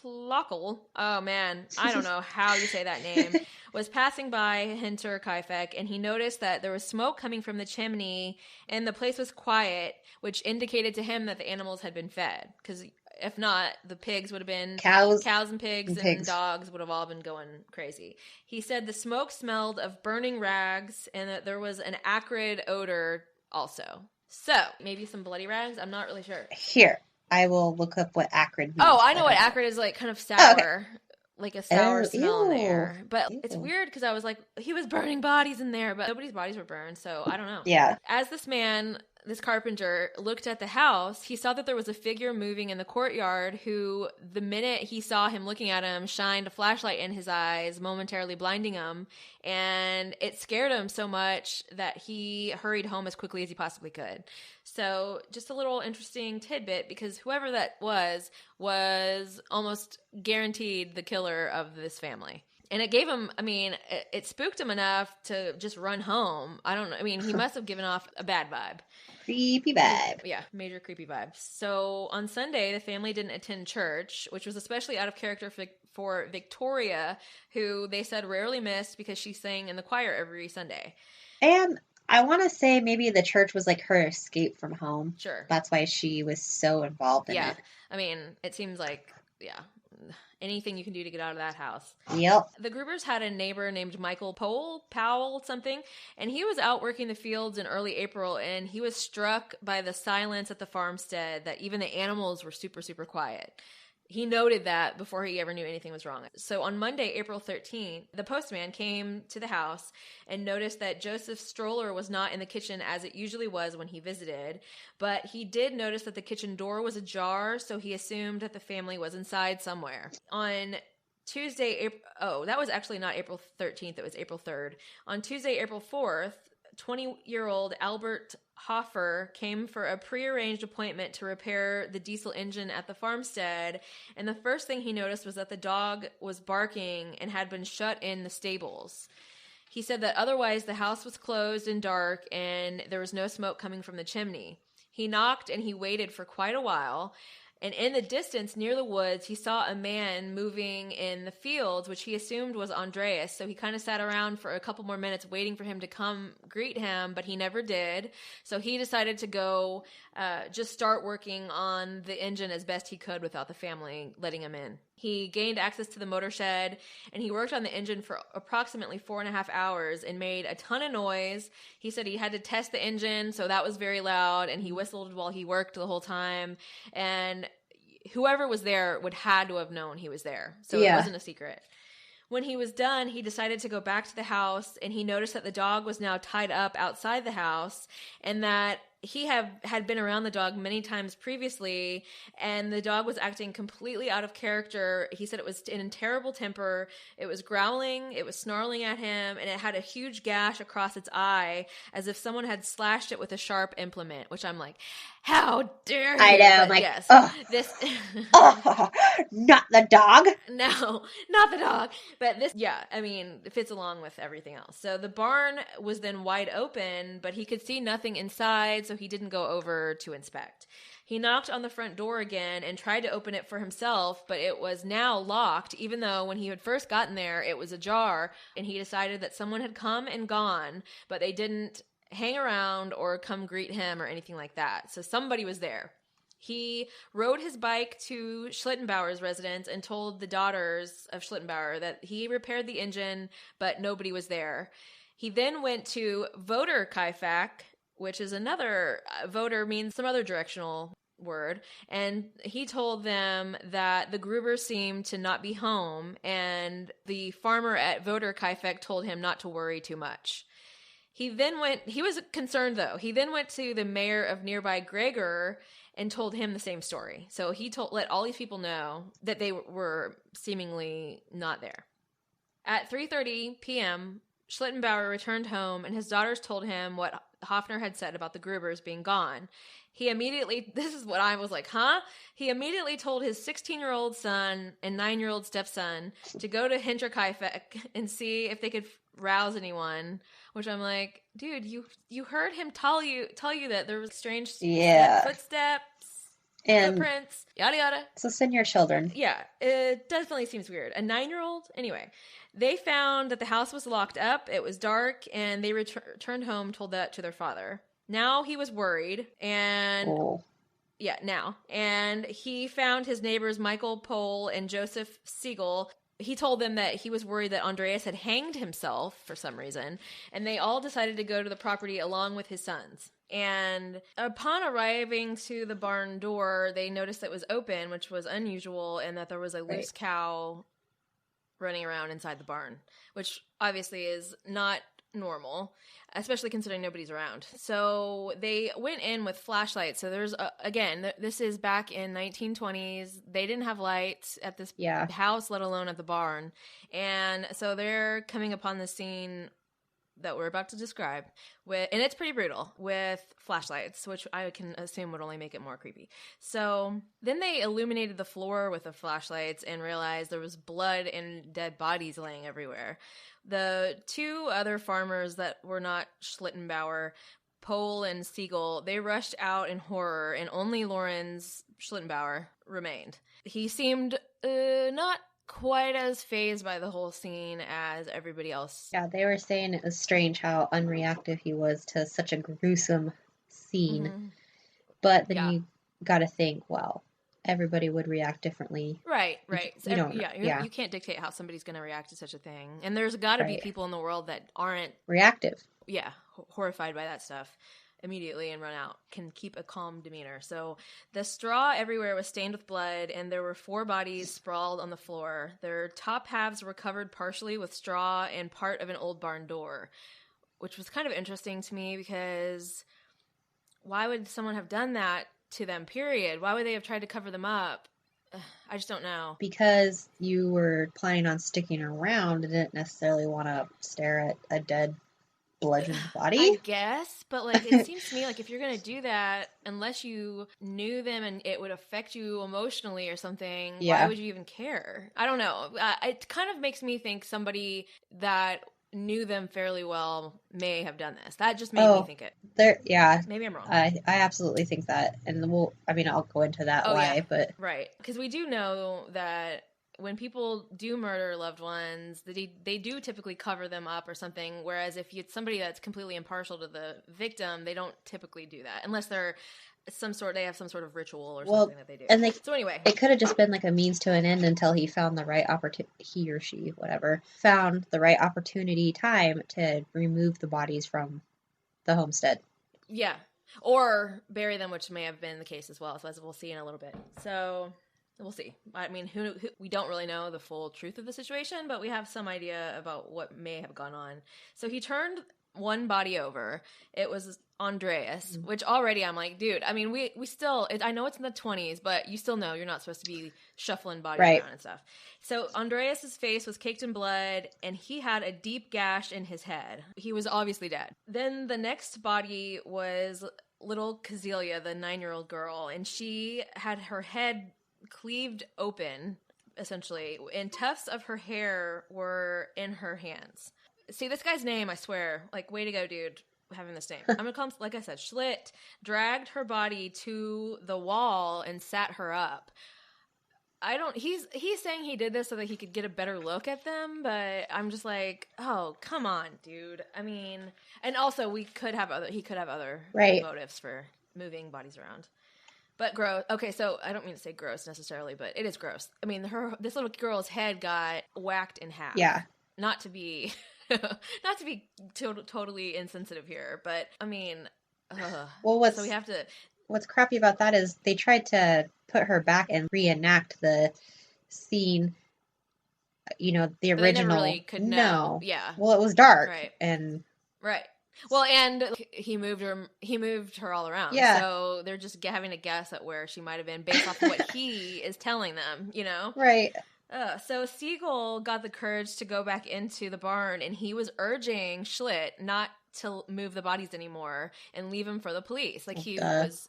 Plockel, oh man, I don't know how you say that name, was passing by Hinterkaifeck, and he noticed that there was smoke coming from the chimney and the place was quiet, which indicated to him that the animals had been fed, because if not, the pigs would have been Cows and pigs and dogs would have all been going crazy. He said the smoke smelled of burning rags and that there was an acrid odor also. So, maybe some bloody rags? I'm not really sure. Here, I will look up what acrid means. Oh, I know what acrid is, like kind of sour. Oh, okay. Like a sour smell in the ew. air. But Ew. it's weird because I was like, he was burning bodies in there, but nobody's bodies were burned, so I don't know. Yeah. As this carpenter looked at the house, he saw that there was a figure moving in the courtyard who, the minute he saw him looking at him, shined a flashlight in his eyes, momentarily blinding him, and it scared him so much that he hurried home as quickly as he possibly could. So just a little interesting tidbit, because whoever that was almost guaranteed the killer of this family. And it gave him, it spooked him enough to just run home. I don't know. He must have given off a bad vibe. Creepy vibe. Yeah, major creepy vibes. So on Sunday, the family didn't attend church, which was especially out of character for Victoria, who they said rarely missed because she sang in the choir every Sunday. And I want to say maybe the church was like her escape from home. Sure. That's why she was so involved in it. It seems like, anything you can do to get out of that house. Yep. The Grubers had a neighbor named Michael Powell something, and he was out working the fields in early April, and he was struck by the silence at the farmstead, that even the animals were super, super quiet. He noted that before he ever knew anything was wrong. So on Monday, April 13th, the postman came to the house and noticed that Joseph's stroller was not in the kitchen as it usually was when he visited, but he did notice that the kitchen door was ajar, so he assumed that the family was inside somewhere. On that was actually not April 13th. It was April 3rd. On Tuesday, April 4th, 20-year-old Albert Hoffer came for a prearranged appointment to repair the diesel engine at the farmstead, and the first thing he noticed was that the dog was barking and had been shut in the stables. He said that otherwise the house was closed and dark and there was no smoke coming from the chimney. He knocked and he waited for quite a while. And in the distance near the woods, he saw a man moving in the fields, which he assumed was Andreas. So he kind of sat around for a couple more minutes waiting for him to come greet him, but he never did. So he decided to go just start working on the engine as best he could without the family letting him in. He gained access to the motor shed, and he worked on the engine for approximately 4.5 hours and made a ton of noise. He said he had to test the engine, so that was very loud, and he whistled while he worked the whole time. And whoever was there had to have known he was there, so It wasn't a secret. When he was done, he decided to go back to the house, and he noticed that the dog was now tied up outside the house, and that he had been around the dog many times previously, and the dog was acting completely out of character. He said it was in a terrible temper. It was growling, it was snarling at him, and it had a huge gash across its eye as if someone had slashed it with a sharp implement, which I'm like, how dare you? I know, But I'm like, yes, oh, this oh, not the dog. No, not the dog. But this, it fits along with everything else. So the barn was then wide open, but he could see nothing inside, so he didn't go over to inspect. He knocked on the front door again and tried to open it for himself, but it was now locked, even though when he had first gotten there, it was ajar, and he decided that someone had come and gone, but they didn't hang around or come greet him or anything like that. So somebody was there. He rode his bike to Schlittenbauer's residence and told the daughters of Schlittenbauer that he repaired the engine, but nobody was there. He then went to Hinterkaifeck, which is another, voter means some other directional word, and he told them that the Grubers seemed to not be home, and the farmer at Hinterkaifeck told him not to worry too much. He was concerned though. He then went to the mayor of nearby Gregor and told him the same story. So he let all these people know that they were seemingly not there. At 3:30 p.m., Schlittenbauer returned home, and his daughters told him what Hofner had said about the Grubers being gone. He immediately, this is what I was like, huh? He immediately told his 16-year-old son and 9-year-old stepson to go to Hinterkaifeck and see if they could rouse anyone, which I'm like, dude, you heard him tell you that there was strange footsteps, and footprints, yada yada. So send your children. Yeah, it definitely seems weird. A 9-year-old? Anyway, they found that the house was locked up, it was dark, and they returned home, told that to their father. Now he was worried, and and he found his neighbors Michael Pohl and Joseph Siegel. He told them that he was worried that Andreas had hanged himself for some reason, and they all decided to go to the property along with his sons. And upon arriving to the barn door, they noticed that it was open, which was unusual, and that there was a loose cow running around inside the barn, which obviously is not normal, especially considering nobody's around. So they went in with flashlights. So there's this is back in 1920s. They didn't have lights at this house, let alone at the barn. And so they're coming upon the scene that we're about to describe and it's pretty brutal, with flashlights, which I can assume would only make it more creepy. So then they illuminated the floor with the flashlights and realized there was blood and dead bodies laying everywhere. The two other farmers that were not Schlittenbauer, Pohl and Siegel, they rushed out in horror, and only Lorenz Schlittenbauer remained. He seemed not quite as fazed by the whole scene as everybody else. Yeah, they were saying it was strange how unreactive he was to such a gruesome scene. Mm-hmm. But then you got to think, well, everybody would react differently. Right. You can't dictate how somebody's going to react to such a thing. And there's got to be people in the world that aren't reactive. Yeah, horrified by that stuff immediately and run out, can keep a calm demeanor. So the straw everywhere was stained with blood, and there were 4 bodies sprawled on the floor. Their top halves were covered partially with straw and part of an old barn door, which was kind of interesting to me, because why would someone have done that to them, period? Why would they have tried to cover them up? I just don't know. Because you were planning on sticking around and didn't necessarily want to stare at a dead, bludgeoned body. I guess, but like it seems to me like if you're gonna do that, unless you knew them and it would affect you emotionally or something, Yeah. why would you even care? I don't know. It kind of makes me think somebody that knew them fairly well may have done this. That just made me think it. Yeah. Maybe I'm wrong. I absolutely think that, and I'll go into that why, yeah. but Right, because we do know that when people do murder loved ones, they do typically cover them up or something, whereas if it's somebody that's completely impartial to the victim, they don't typically do that unless they have some sort of ritual or something that they do. And so anyway, it could have just been like a means to an end until he found the right he or she, whatever, found the right opportunity time to remove the bodies from the homestead. Yeah. Or bury them, which may have been the case as well. So as we'll see in a little bit. So we'll see. I mean, who we don't really know the full truth of the situation, but we have some idea about what may have gone on. So he turned one body over. It was Andreas, which already I'm like, dude, I mean, we still, I know it's in the 20s, but you still know you're not supposed to be shuffling bodies around and stuff. So Andreas's face was caked in blood, and he had a deep gash in his head. He was obviously dead. Then the next body was little Kazelia, the 9-year-old girl, and she had her head cleaved open, essentially, and tufts of her hair were in her hands. See, this guy's name, I swear, like, way to go, dude, having this name. I'm gonna call him, like I said, Schlitt, dragged her body to the wall and sat her up. He's saying he did this so that he could get a better look at them, but I'm just like, oh, come on, dude. I mean, and also he could have other motives for moving bodies around. But gross. Okay, so I don't mean to say gross necessarily, but it is gross. I mean, this little girl's head got whacked in half. Yeah. Not to be totally insensitive here, but I mean, well, so we have to. What's crappy about that is they tried to put her back and reenact the scene. You know, the original. They never really could know. No. Yeah. Well, it was dark. Right. And. Right. Well, and he moved her all around. Yeah. So they're just having to guess at where she might have been based off of what he is telling them, you know? Right. So Siegel got the courage to go back into the barn, and he was urging Schlitt not to move the bodies anymore and leave him for the police. Like, he was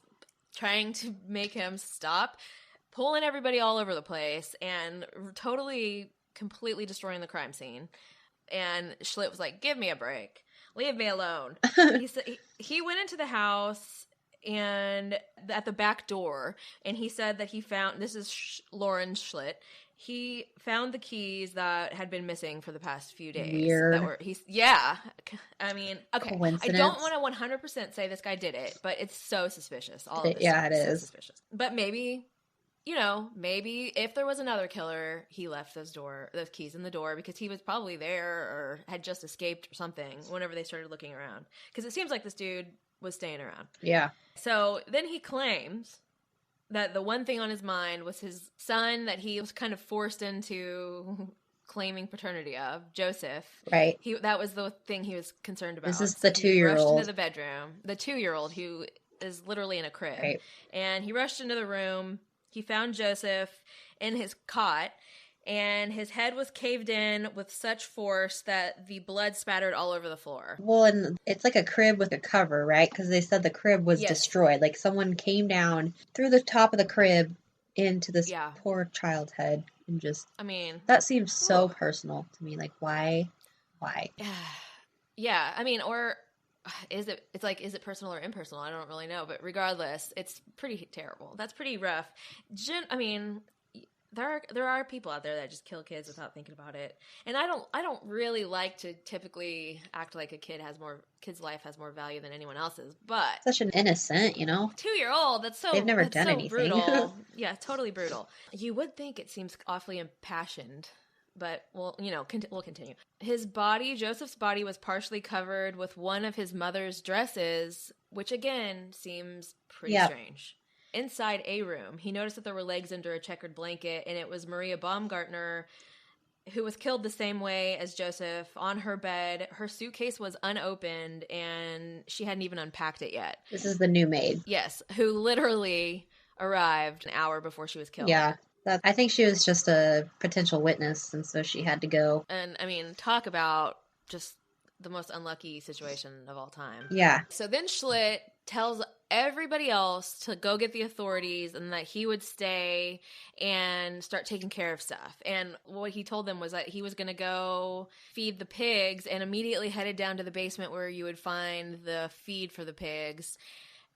trying to make him stop pulling everybody all over the place and completely destroying the crime scene. And Schlitt was like, give me a break. Leave me alone. He went into the house and at the back door, and he said that he found, this is Lauren Schlitt, he found the keys that had been missing for the past few days. Weird. I mean, okay. Coincidence. I don't want to 100% say this guy did it, but it's so suspicious. All of this it is. So suspicious. But maybe if there was another killer, he left those keys in the door because he was probably there or had just escaped or something whenever they started looking around. Because it seems like this dude was staying around. Yeah. So then he claims that the one thing on his mind was his son that he was kind of forced into claiming paternity of, Joseph. Right. That was the thing he was concerned about. This is the 2-year-old. He rushed into the bedroom. The 2-year-old who is literally in a crib. Right. And he rushed into the room. He found Joseph in his cot, and his head was caved in with such force that the blood spattered all over the floor. Well, and it's like a crib with a cover, right? Because they said the crib was destroyed. Like someone came down through the top of the crib into this poor child's head and just... I mean... That seems so personal to me. Like, why? Yeah, I mean, or... Is it personal or impersonal? I don't really know, but regardless, it's pretty terrible. That's pretty rough. I mean, there are people out there that just kill kids without thinking about it, and I don't really like to typically act like a kid's life has more value than anyone else's. But such an innocent, 2-year-old. They've never done anything. Brutal. Yeah, totally brutal. You would think it seems awfully impassioned. But we'll continue. Joseph's body was partially covered with one of his mother's dresses, which again seems pretty strange. Inside a room, he noticed that there were legs under a checkered blanket, and it was Maria Baumgartner, who was killed the same way as Joseph, on her bed. Her suitcase was unopened, and she hadn't even unpacked it yet. This is the new maid. Yes, who literally arrived an hour before she was killed. Yeah. I think she was just a potential witness, and so she had to go. And I mean, talk about just the most unlucky situation of all time. Yeah. So then Schlitt tells everybody else to go get the authorities and that he would stay and start taking care of stuff. And what he told them was that he was going to go feed the pigs and immediately headed down to the basement where you would find the feed for the pigs,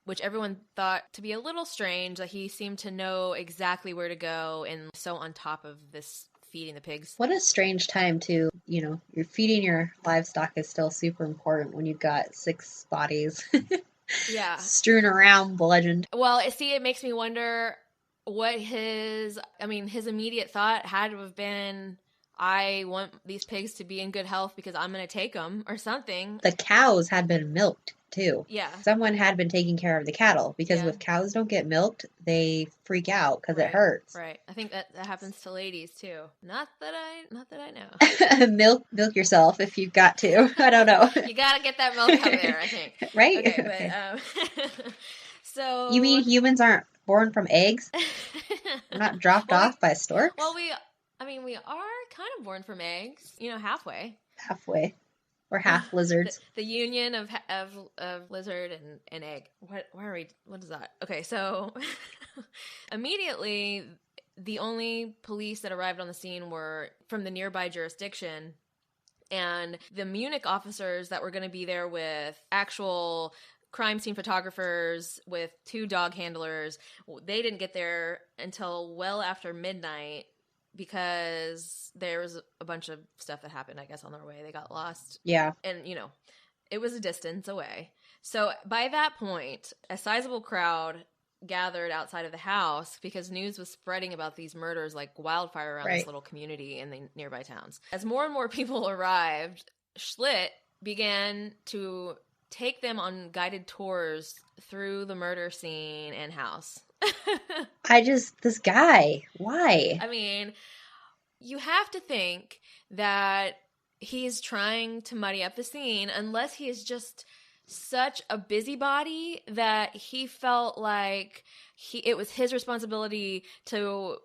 which everyone thought to be a little strange, that he seemed to know exactly where to go and so on top of this feeding the pigs. What a strange time to, you're feeding your livestock is still super important when you've got 6 bodies Yeah. strewn around, bludgeoned. Well, see, it makes me wonder what his immediate thought had to have been, I want these pigs to be in good health because I'm going to take them or something. The cows had been milked too. Yeah. Someone had been taking care of the cattle because Yeah. if cows don't get milked, they freak out because Right. it hurts. Right. I think that happens to ladies too. Not that I know. milk yourself if you've got to. I don't know. You got to get that milk out there, I think. Right? Okay, but so You mean humans aren't born from eggs? We're not dropped off by storks? Well, we are kind of born from eggs, halfway. Halfway. We're half lizards. The union of lizard and egg. What is that? Okay, so immediately the only police that arrived on the scene were from the nearby jurisdiction, and the Munich officers that were going to be there with actual crime scene photographers with 2 dog handlers, they didn't get there until well after midnight, because there was a bunch of stuff that happened, I guess, on their way. They got lost. Yeah. And, it was a distance away. So by that point, a sizable crowd gathered outside of the house because news was spreading about these murders like wildfire around this little community in the nearby towns. As more and more people arrived, Schlitt began to take them on guided tours through the murder scene and house. This guy, why? I mean, you have to think that he's trying to muddy up the scene, unless he is just such a busybody that he felt like it was his responsibility to,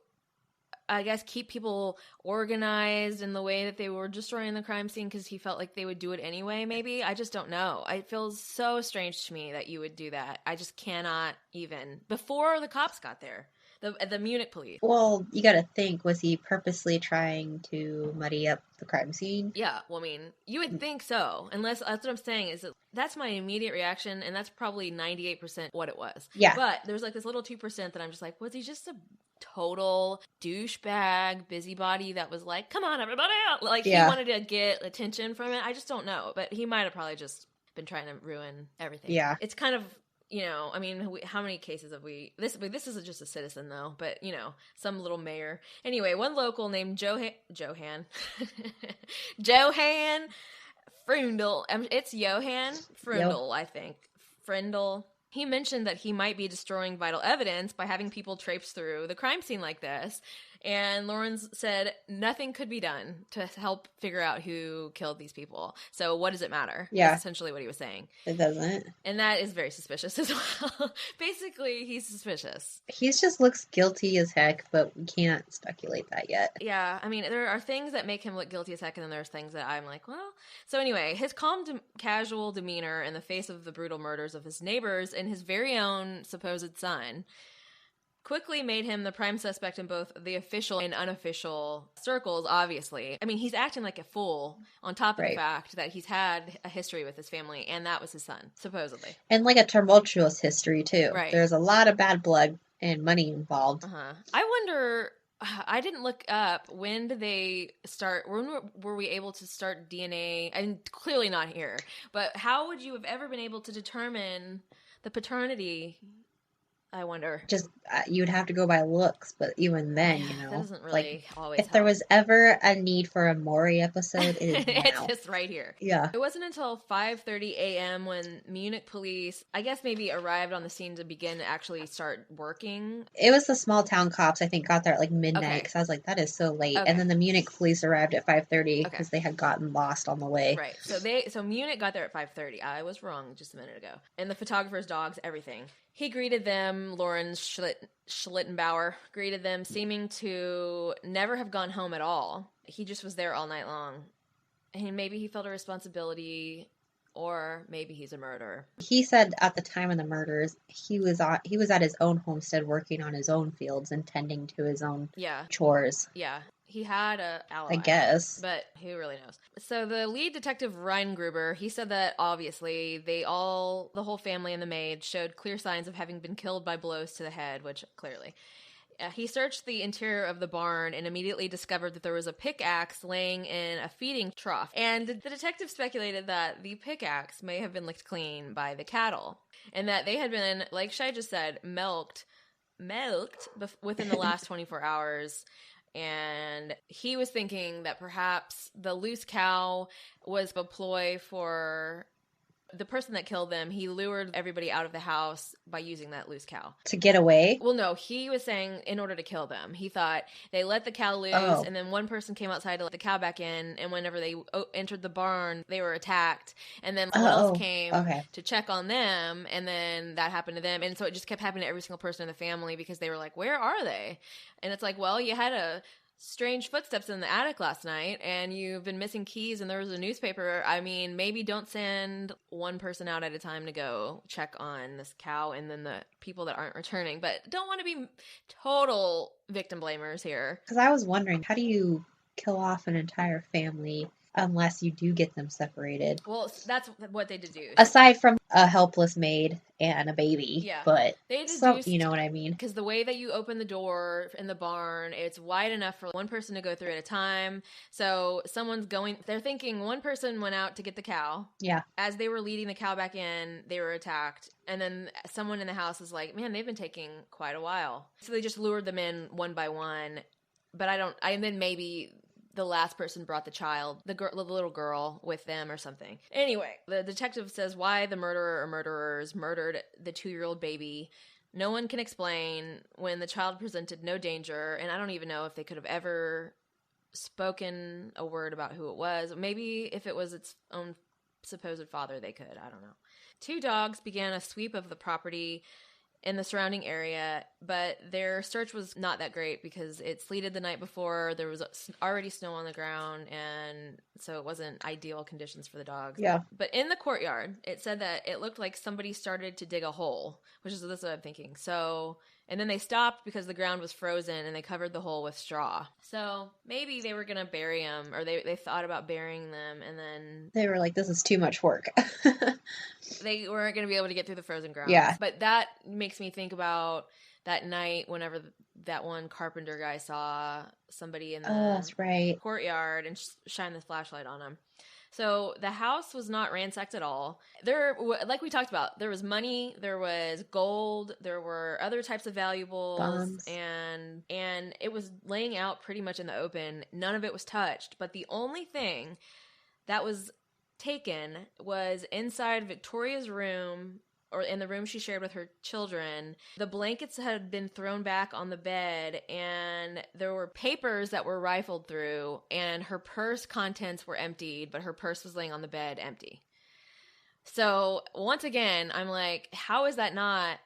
I guess, keep people organized in the way that they were destroying the crime scene because he felt like they would do it anyway, maybe. I just don't know. It feels so strange to me that you would do that. I just cannot even. Before the cops got there, the Munich police. Well, you gotta think, was he purposely trying to muddy up the crime scene? Yeah, well, I mean, you would think so. Unless, that's what I'm saying, is that that's my immediate reaction, and that's probably 98% what it was. Yeah. But there's like this little 2% that I'm just like, was he just a total douchebag busybody that was like, come on, everybody out? Like, he wanted to get attention from it? I just don't know. But he might have probably just been trying to ruin everything. Yeah. It's kind of, I mean, how many cases have we... This isn't just a citizen, though, but, some little mayor. Anyway, one local named Johan Frundle. It's Johan Frundle, I think. Frundle. He mentioned that he might be destroying vital evidence by having people traipse through the crime scene like this. And Lawrence said nothing could be done to help figure out who killed these people. So what does it matter? Yeah. That's essentially what he was saying. It doesn't. And that is very suspicious as well. Basically, he's suspicious. He just looks guilty as heck, but we can't speculate that yet. Yeah, I mean, there are things that make him look guilty as heck, and then there's things that I'm like, well... So anyway, his calm, casual demeanor in the face of the brutal murders of his neighbors and his very own supposed son quickly made him the prime suspect in both the official and unofficial circles, obviously. I mean, he's acting like a fool on top of the fact that he's had a history with his family, and that was his son, supposedly. And like a tumultuous history, too. Right. There's a lot of bad blood and money involved. I wonder... I didn't look up, when did they start, when were we able to start DNA, and clearly not here, but how would you have ever been able to determine the paternity, I wonder? Just, you'd have to go by looks, but even then, that doesn't really always if help. there was ever a need for a Maury episode, it is now. It's just right here. Yeah. It wasn't until 5:30 a.m. when Munich police, I guess maybe arrived on the scene to begin to actually start working. It was the small town cops, I think, got there at like midnight, because I was like, that is so late. Okay. And then the Munich police arrived at 5:30 because they had gotten lost on the way. Right. So Munich got there at 5:30. I was wrong just a minute ago. And the photographer's dogs, everything. He greeted them, Schlittenbauer greeted them, seeming to never have gone home at all. He just was there all night long. And maybe he felt a responsibility, or maybe he's a murderer. He said at the time of the murders, he was at his own homestead working on his own fields and tending to his own chores. Yeah. He had a ally, I guess. But who really knows? So the lead detective, Reingruber, he said that obviously the whole family and the maid showed clear signs of having been killed by blows to the head, which clearly. He searched the interior of the barn and immediately discovered that there was a pickaxe laying in a feeding trough. And the detective speculated that the pickaxe may have been licked clean by the cattle, and that they had been, like Shai just said, milked within the last 24 hours. And he was thinking that perhaps the loose cow was a ploy for the person that killed them. He lured everybody out of the house by using that loose cow. To get away? Well, no, he was saying in order to kill them. He thought they let the cow loose, and then one person came outside to let the cow back in, and whenever they entered the barn, they were attacked, and then someone else came to check on them, and then that happened to them, and so it just kept happening to every single person in the family because they were like, where are they? And it's like, well, you had a strange footsteps in the attic last night, and you've been missing keys, and there was a newspaper. I mean, maybe don't send one person out at a time to go check on this cow and then the people that aren't returning, but don't want to be total victim blamers here. Because I was wondering, how do you kill off an entire family unless you do get them separated? Well, that's what they deduced. Aside from a helpless maid and a baby. Yeah. But they deduced, you know what I mean? Because the way that you open the door in the barn, it's wide enough for one person to go through at a time. So they're thinking one person went out to get the cow. Yeah. As they were leading the cow back in, they were attacked. And then someone in the house is like, man, they've been taking quite a while. So they just lured them in one by one. But and then maybe the last person brought the child, the little girl, with them or something. Anyway, the detective says why the murderer or murderers murdered the 2-year-old baby. No one can explain when the child presented no danger, and I don't even know if they could have ever spoken a word about who it was. Maybe if it was its own supposed father, they could. I don't know. 2 dogs began a sweep of the property in the surrounding area, but their search was not that great because it sleeted the night before. There was already snow on the ground, and so it wasn't ideal conditions for the dogs. Yeah. But in the courtyard, it said that it looked like somebody started to dig a hole, which is what I'm thinking. So, and then they stopped because the ground was frozen, and they covered the hole with straw. So maybe they were going to bury them, or they thought about burying them, and then they were like, this is too much work. They weren't going to be able to get through the frozen ground. Yeah. But that makes me think about that night whenever that one carpenter guy saw somebody in the that's right. courtyard and shined the flashlight on him. So the house was not ransacked at all. There, like we talked about, there was money, there was gold, there were other types of valuables, Bombs. and it was laying out pretty much in the open. None of it was touched. But the only thing that was taken was inside Victoria's room, or in the room she shared with her children. The blankets had been thrown back on the bed, and there were papers that were rifled through, and her purse contents were emptied, but her purse was laying on the bed empty. So once again, I'm like, how is that not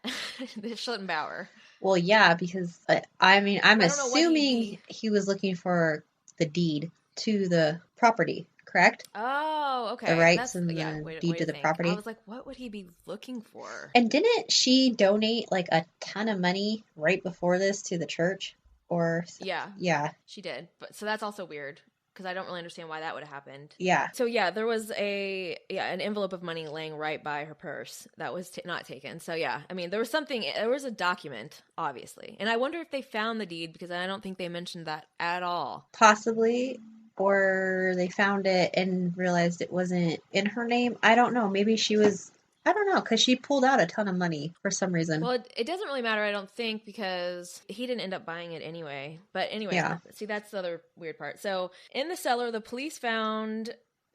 the Schlittenbauer? Well, yeah, because I'm assuming he was looking for the deed to the property. Correct? Oh, okay. The rights and the deed to the property. I was like, what would he be looking for? And didn't she donate like a ton of money right before this to the church? Or yeah, she did. But so that's also weird because I don't really understand why that would have happened. Yeah. So yeah, there was an envelope of money laying right by her purse that was not taken. So yeah, I mean, there was a document, obviously, and I wonder if they found the deed because I don't think they mentioned that at all. Possibly. Or they found it and realized it wasn't in her name. I don't know. Maybe I don't know, because she pulled out a ton of money for some reason. Well, it doesn't really matter, I don't think, because he didn't end up buying it anyway. But anyway, See, that's the other weird part. So in the cellar, the police found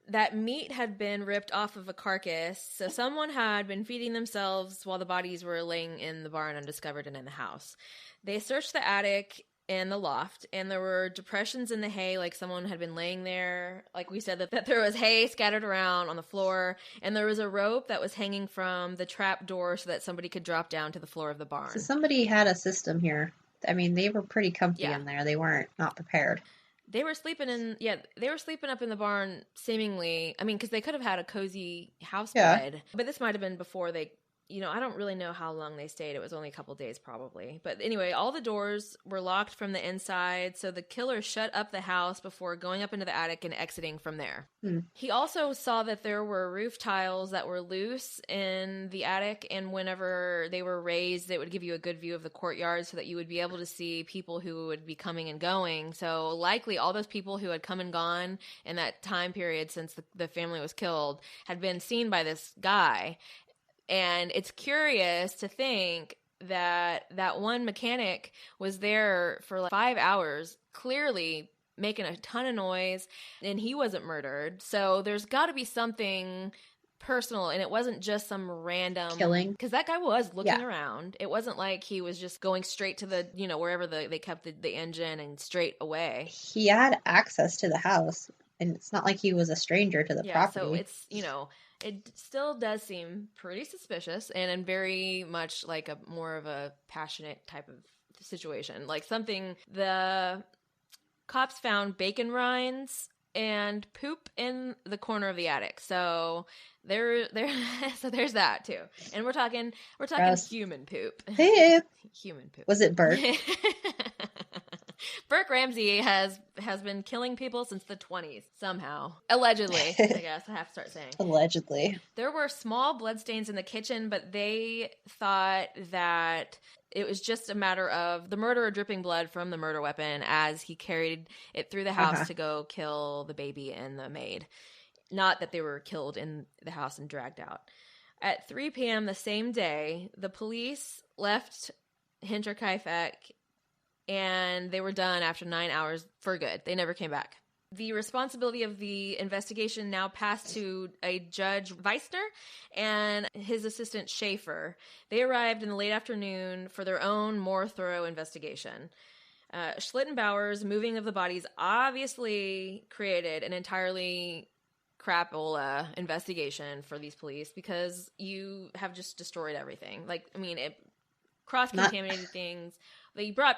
that meat had been ripped off of a carcass. So someone had been feeding themselves while the bodies were laying in the barn undiscovered and in the house. They searched the attic in the loft, and there were depressions in the hay, like someone had been laying there. Like we said, that there was hay scattered around on the floor, and there was a rope that was hanging from the trap door so that somebody could drop down to the floor of the barn. So somebody had a system here. I mean, they were pretty comfy in there. They weren't not prepared. They were sleeping up in the barn, seemingly. I mean, because they could have had a cozy house bed, but this might have been before they, I don't really know how long they stayed. It was only a couple days probably. But anyway, all the doors were locked from the inside, so the killer shut up the house before going up into the attic and exiting from there. He also saw that there were roof tiles that were loose in the attic, and whenever they were raised, it would give you a good view of the courtyard so that you would be able to see people who would be coming and going. So likely all those people who had come and gone in that time period since the family was killed had been seen by this guy. And it's curious to think that one mechanic was there for like 5 hours, clearly making a ton of noise, and he wasn't murdered. So there's got to be something personal, and it wasn't just some random killing. Because that guy was looking around. It wasn't like he was just going straight to the, wherever they kept the engine and straight away. He had access to the house, and it's not like he was a stranger to the property. So it's, it still does seem pretty suspicious and very much like a more of a passionate type of situation. Like something, the cops found bacon rinds and poop in the corner of the attic. So there's that too. And we're talking Gross. Human poop. Poop. Human poop. Was it Burke? Burke Ramsey has been killing people since the 20s, somehow. Allegedly, I guess I have to start saying. Allegedly. There were small bloodstains in the kitchen, but they thought that it was just a matter of the murderer dripping blood from the murder weapon as he carried it through the house to go kill the baby and the maid. Not that they were killed in the house and dragged out. At 3 p.m. the same day, the police left Hinterkaifeck, and they were done after 9 hours for good. They never came back. The responsibility of the investigation now passed to a Judge Weissner and his assistant Schaefer. They arrived in the late afternoon for their own more thorough investigation. Schlittenbauer's moving of the bodies obviously created an entirely crapola investigation for these police because you have just destroyed everything. It cross-contaminated things. You brought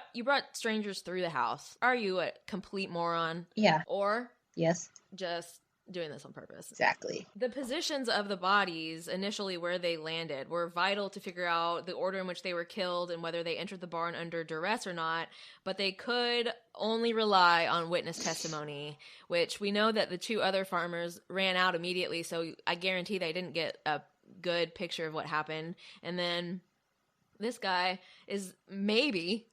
strangers through the house. Are you a complete moron? Yeah. Or yes, just doing this on purpose? Exactly. The positions of the bodies, initially where they landed, were vital to figure out the order in which they were killed and whether they entered the barn under duress or not, but they could only rely on witness testimony, which we know that the two other farmers ran out immediately, so I guarantee they didn't get a good picture of what happened. And then this guy is maybe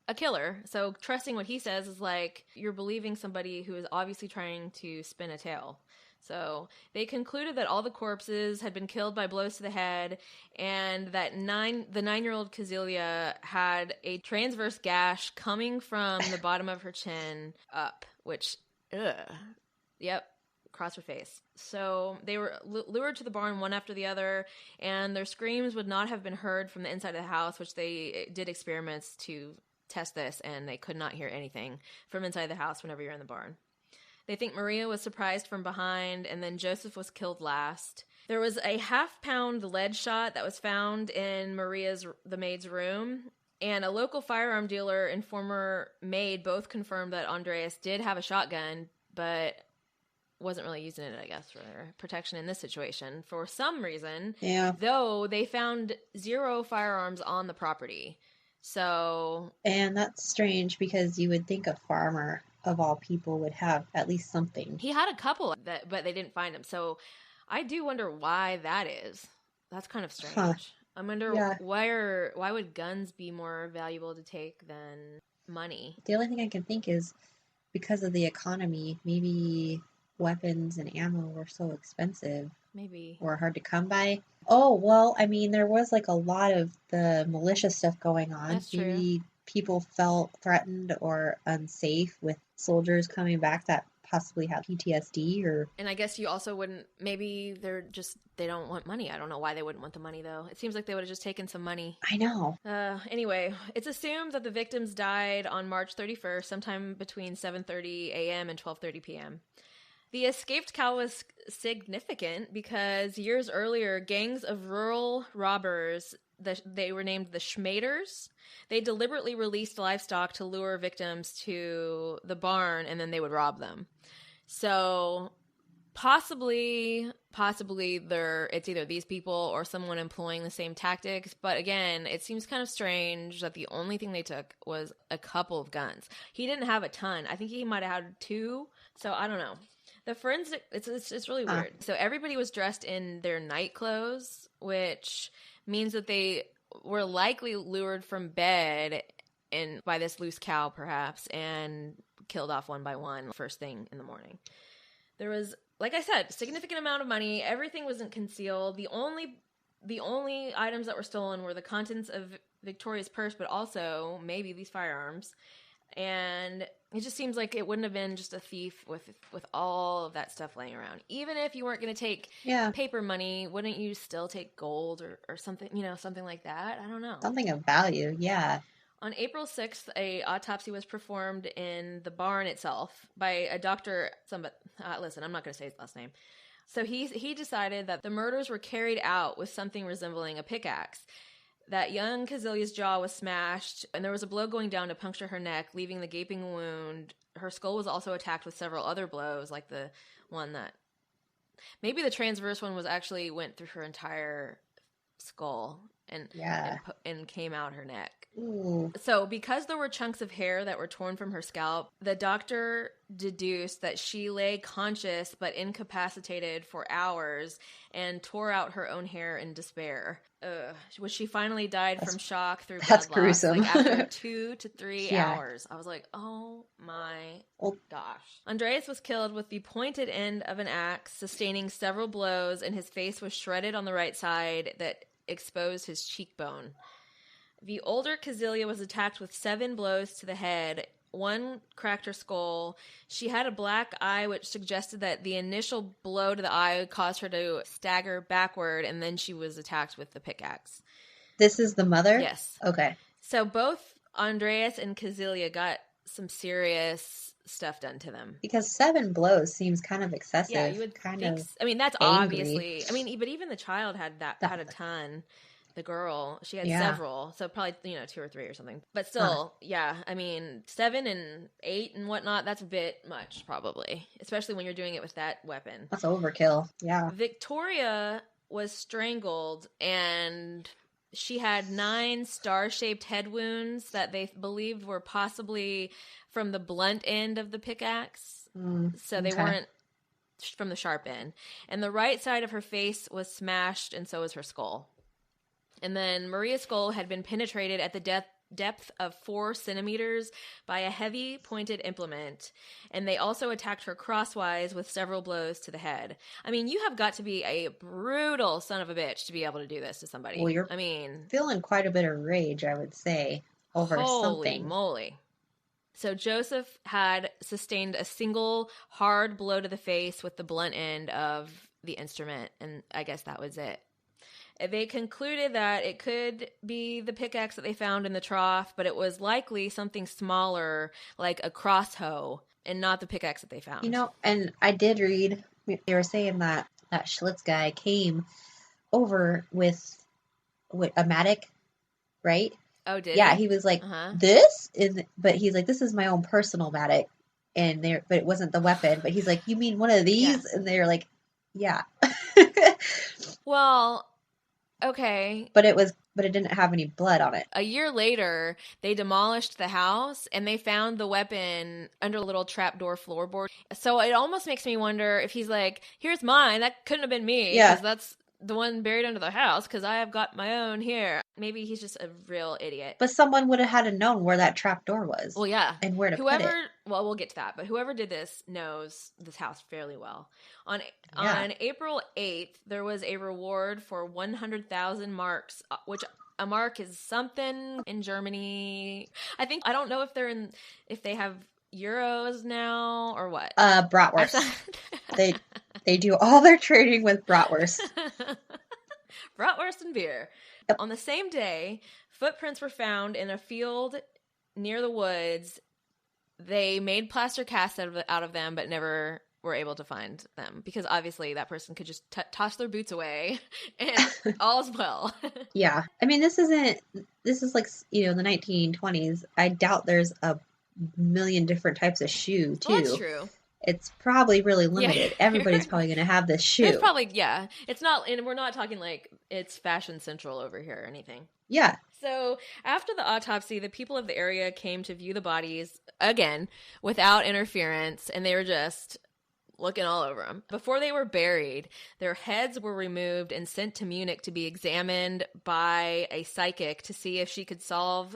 a killer. So trusting what he says is like you're believing somebody who is obviously trying to spin a tale. So they concluded that all the corpses had been killed by blows to the head, and that the 9-year-old Kazilia had a transverse gash coming from the bottom of her chin up, which, yep, across her face. So they were lured to the barn one after the other, and their screams would not have been heard from the inside of the house, which they did experiments to test this, and they could not hear anything from inside the house whenever you're in the barn. They think Maria was surprised from behind, and then Joseph was killed last. There was a half-pound lead shot that was found in the maid's room, and a local firearm dealer and former maid both confirmed that Andreas did have a shotgun, but wasn't really using it, I guess, for protection in this situation. For some reason, though, they found 0 firearms on the property. So... And that's strange, because you would think a farmer, of all people, would have at least something. He had a couple, but they didn't find them. So I do wonder why that is. That's kind of strange. Huh. I wonder why would guns be more valuable to take than money? The only thing I can think is because of the economy. Maybe weapons and ammo were so expensive. Maybe. Or hard to come by. Oh, well, I mean, there was like a lot of the militia stuff going on. That's true. Maybe people felt threatened or unsafe with soldiers coming back that possibly have PTSD or... And I guess you also wouldn't, maybe they don't want money. I don't know why they wouldn't want the money, though. It seems like they would have just taken some money. I know. Anyway, it's assumed that the victims died on March 31st, sometime between 7:30 a.m. and 12:30 p.m. The escaped cow was significant because years earlier, gangs of rural robbers, they were named the Schmaders, they deliberately released livestock to lure victims to the barn, and then they would rob them. So possibly it's either these people or someone employing the same tactics. But again, it seems kind of strange that the only thing they took was a couple of guns. He didn't have a ton. I think he might have had 2. So I don't know. The forensic, it's really weird. So everybody was dressed in their night clothes, which means that they were likely lured from bed and by this loose cow, perhaps, and killed off one by one first thing in the morning. There was, like I said, significant amount of money. Everything wasn't concealed. The only items that were stolen were the contents of Victoria's purse, but also maybe these firearms. And it just seems like it wouldn't have been just a thief with all of that stuff laying around. Even if you weren't going to take paper money, wouldn't you still take gold or something, something like that? I don't know. Something of value, yeah. On April 6th, a autopsy was performed in the barn itself by a doctor. Listen, I'm not going to say his last name. So he decided that the murders were carried out with something resembling a pickaxe. That young Kazilia's jaw was smashed, and there was a blow going down to puncture her neck, leaving the gaping wound. Her skull was also attacked with several other blows, like the one that... Maybe the transverse one went through her entire skull and came out her neck. Ooh. So because there were chunks of hair that were torn from her scalp, the doctor deduced that she lay conscious but incapacitated for hours and tore out her own hair in despair. Which she finally died from shock through blood loss. That's gruesome. Like after 2 to 3 hours. I was like, oh my gosh. Andreas was killed with the pointed end of an axe, sustaining several blows, and his face was shredded on the right side that exposed his cheekbone. The older Kazilia was attacked with 7 blows to the head. 1 cracked her skull. She had a black eye, which suggested that the initial blow to the eye caused her to stagger backward, and then she was attacked with the pickaxe. This is the mother? Yes. Okay. So both Andreas and Kazilia got some serious stuff done to them. Because 7 blows seems kind of excessive. Yeah, you would kind think. of I mean, that's angry. obviously. I mean, but even the child had a ton. The girl, she had several, so probably 2 or 3 or something. But still, I mean, 7 and 8 and whatnot, that's a bit much, probably. Especially when you're doing it with that weapon. That's overkill, yeah. Victoria was strangled, and she had 9 star-shaped head wounds that they believed were possibly from the blunt end of the pickaxe. So they weren't from the sharp end. And the right side of her face was smashed, and so was her skull. And then Maria's skull had been penetrated at the depth of 4 centimeters by a heavy pointed implement. And they also attacked her crosswise with several blows to the head. I mean, you have got to be a brutal son of a bitch to be able to do this to somebody. Well, you're feeling quite a bit of rage, I would say, over something. Holy moly. So Joseph had sustained a single hard blow to the face with the blunt end of the instrument. And I guess that was it. They concluded that it could be the pickaxe that they found in the trough, but it was likely something smaller, like a crosshoe, and not the pickaxe that they found. And I did read, they were saying that Schlitz guy came over with a mattock, right? Oh, did Yeah, he was like, this is, but he's like, this is my own personal mattock, but it wasn't the weapon. But he's like, you mean one of these? Yeah. And they're like, yeah. Well... Okay. But it didn't have any blood on it. A year later, they demolished the house and they found the weapon under a little trapdoor floorboard. So it almost makes me wonder if he's like, here's mine. That couldn't have been me. Yeah. Because that's the one buried under the house because I have got my own here. Maybe he's just a real idiot. But someone would have had to known where that trapdoor was. Well, yeah. And where to put it. Well, we'll get to that. But whoever did this knows this house fairly well. On April 8th, there was a reward for 100,000 marks, which a mark is something in Germany. I don't know if they have euros now, or what? Bratwurst. They do all their trading with bratwurst. Bratwurst and beer. Yep. On the same day, footprints were found in a field near the woods. They made plaster casts out of them, but never were able to find them because obviously that person could just toss their boots away and all's well. Yeah. I mean, this is like, the 1920s. I doubt there's a million different types of shoe, too. Well, that's true. It's probably really limited. Yeah. Everybody's probably going to have this shoe. It's probably, yeah. It's not, and we're not talking like it's fashion central over here or anything. Yeah. So after the autopsy, the people of the area came to view the bodies again without interference, and they were just looking all over them. Before they were buried, their heads were removed and sent to Munich to be examined by a psychic to see if she could solve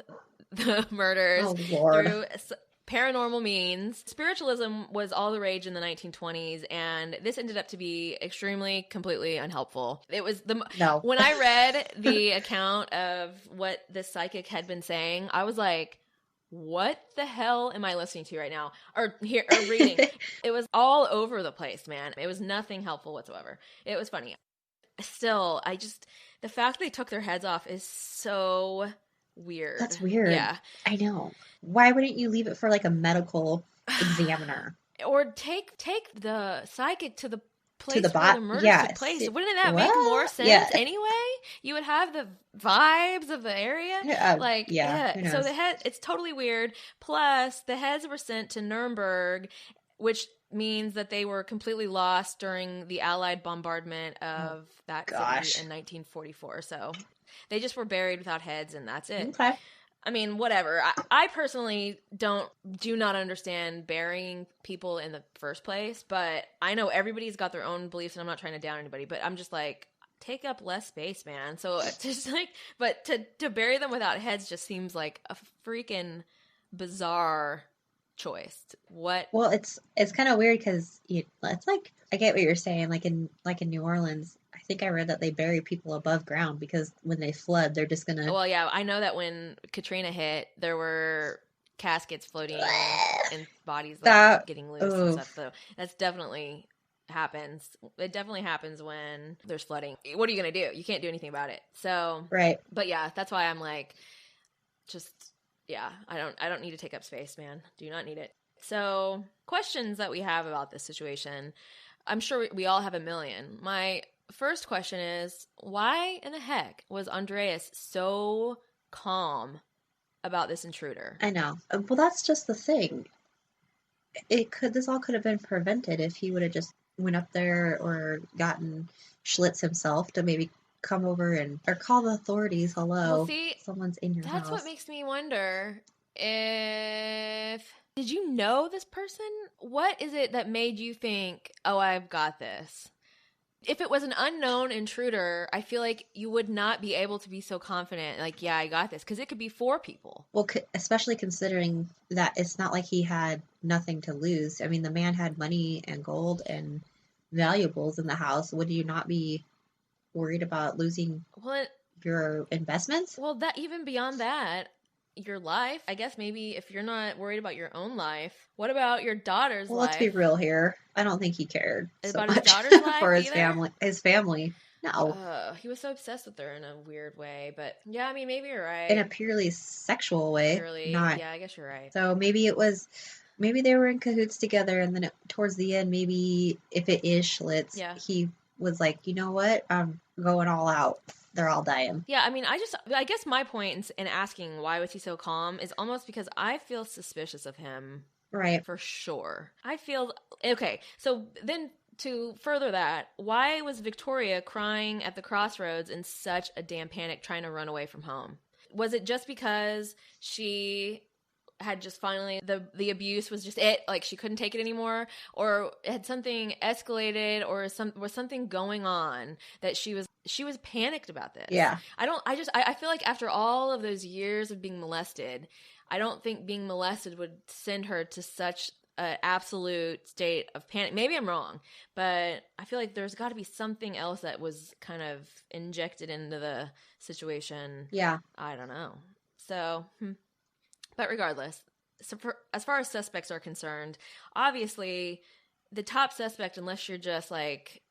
the murders through paranormal means. Spiritualism was all the rage in the 1920s, and this ended up to be completely unhelpful. It was when I read the account of what this psychic had been saying, I was like, what the hell am I listening to right now? Or reading. It was all over the place, man. It was nothing helpful whatsoever. It was funny. Still, the fact they took their heads off is so weird. That's weird. Yeah. I know. Why wouldn't you leave it for like a medical examiner? Or take the psychic to the place where the murder took place. Wouldn't that make more sense anyway? You would have the vibes of the area. So it's totally weird. Plus, the heads were sent to Nuremberg, which means that they were completely lost during the Allied bombardment of that city in 1944. So they just were buried without heads, and that's it. Okay. I mean, whatever. I personally do not understand burying people in the first place, but I know everybody's got their own beliefs, and I'm not trying to down anybody, but I'm just like, take up less space, man. So it's just like, but to bury them without heads just seems like a freaking bizarre choice. What? Well, it's kind of weird because it's like, I get what you're saying. Like in New Orleans, I think I read that they bury people above ground because when they flood, they're just gonna. Well, yeah, I know that when Katrina hit, there were caskets floating and bodies getting loose and stuff. So that's definitely happens. It definitely happens when there's flooding. What are you gonna do? You can't do anything about it. So right. But yeah, that's why I'm like, I don't need to take up space, man. Do not need it. So questions that we have about this situation. I'm sure we all have a million. My first question is, why in the heck was Andreas so calm about this intruder? I know. Well, that's just the thing. This all could have been prevented if he would have just went up there or gotten Schlitz himself to maybe come over or call the authorities. Hello, well, see, someone's in your house. That's what makes me wonder did you know this person? What is it that made you think, oh, I've got this? If it was an unknown intruder, I feel like you would not be able to be so confident, like, yeah, I got this, because it could be 4 people. Well, especially considering that it's not like he had nothing to lose. I mean, the man had money and gold and valuables in the house. Would you not be worried about losing your investments? Well, that even beyond that, your life, I guess maybe if you're not worried about your own life, what about your daughter's life? Let's be real here. I don't think he cared about his daughter's life for his either? family. No. He was so obsessed with her in a weird way, but yeah, I mean, maybe you're right. In a purely sexual way. Yeah, I guess you're right. So maybe they were in cahoots together, and then towards the end, maybe if it is Schlitz, he was like, you know what? I'm going all out. They're all dying. Yeah, I mean, I guess my point in asking why was he so calm is almost because I feel suspicious of him. Right. For sure. I feel, okay, so then to further that, why was Victoria crying at the crossroads in such a damn panic trying to run away from home? Was it just because she had just finally, the abuse was just it, like she couldn't take it anymore, or had something escalated, or was something going on that she was panicked about this? Yeah. I feel like after all of those years of being molested, I don't think being molested would send her to such an absolute state of panic. Maybe I'm wrong, but I feel like there's got to be something else that was kind of injected into the situation. Yeah. I don't know. So, but regardless, as far as suspects are concerned, obviously the top suspect, unless you're just like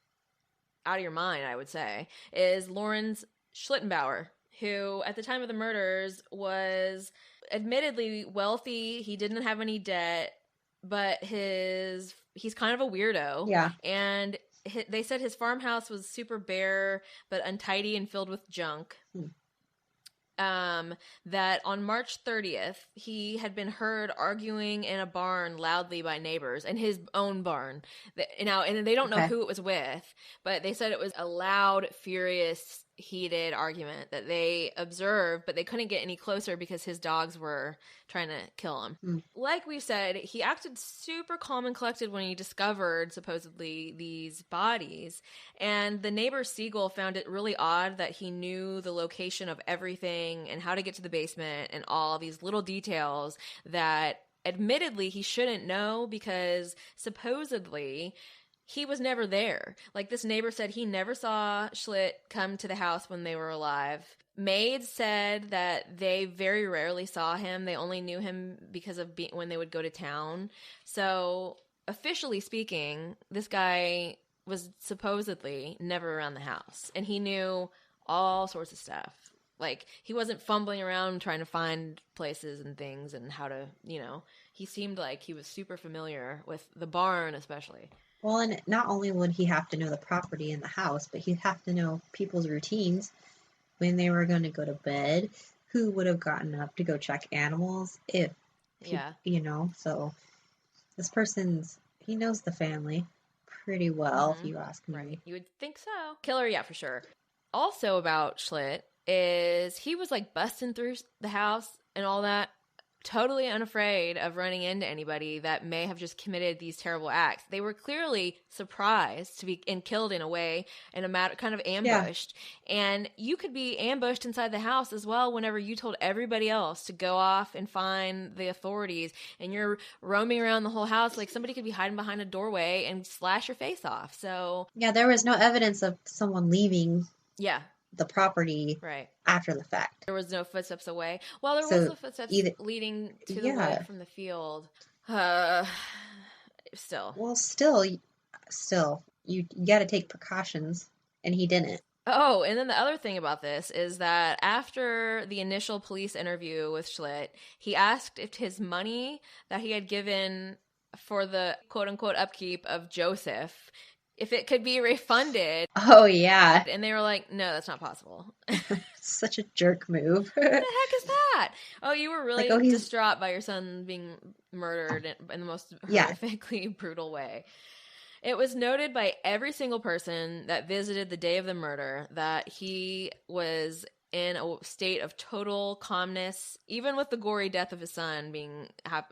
out of your mind, I would say, is Lawrence Schlittenbauer, who at the time of the murders was admittedly wealthy. He didn't have any debt, but he's kind of a weirdo. Yeah. And they said his farmhouse was super bare but untidy and filled with junk. That on March 30th, he had been heard arguing in a barn loudly by neighbors, in his own barn. And they don't know who it was with, but they said it was a loud, furious, heated argument that they observed, but they couldn't get any closer because his dogs were trying to kill him. Like we said, he acted super calm and collected when he discovered, supposedly, these bodies. And the neighbor Siegel found it really odd that he knew the location of everything and how to get to the basement and all these little details that admittedly he shouldn't know, because supposedly he was never there. Like, this neighbor said he never saw Schlitt come to the house when they were alive. Maids said that they very rarely saw him. They only knew him because of when they would go to town. So, officially speaking, this guy was supposedly never around the house. And he knew all sorts of stuff. Like, he wasn't fumbling around trying to find places and things and how to, he seemed like he was super familiar with the barn, especially. Well, and not only would he have to know the property and the house, but he'd have to know people's routines, when they were going to go to bed, who would have gotten up to go check animals, if, so this he knows the family pretty well, if you ask me. Right. You would think so. Killer, yeah, for sure. Also about Schlitt is he was like busting through the house and all that, totally unafraid of running into anybody that may have just committed these terrible acts. They were clearly surprised to be and killed in a way, in a matter kind of ambushed. Yeah. And you could be ambushed inside the house as well whenever you told everybody else to go off and find the authorities, and you're roaming around the whole house. Like, somebody could be hiding behind a doorway and slash your face off. So yeah, there was no evidence of someone leaving. Yeah. The property after the fact. There was no footsteps away. Well, there was no footsteps leading to the wood from the field. Still. Well, still, you got to take precautions, and he didn't. Oh, and then the other thing about this is that after the initial police interview with Schlitt, he asked if his money that he had given for the quote-unquote upkeep of Joseph, if it could be refunded. Oh, yeah. And they were like, no, that's not possible. Such a jerk move. What the heck is that? Oh, you were really distraught by your son being murdered in the most horrifically brutal way. It was noted by every single person that visited the day of the murder that he was in a state of total calmness, even with the gory death of his son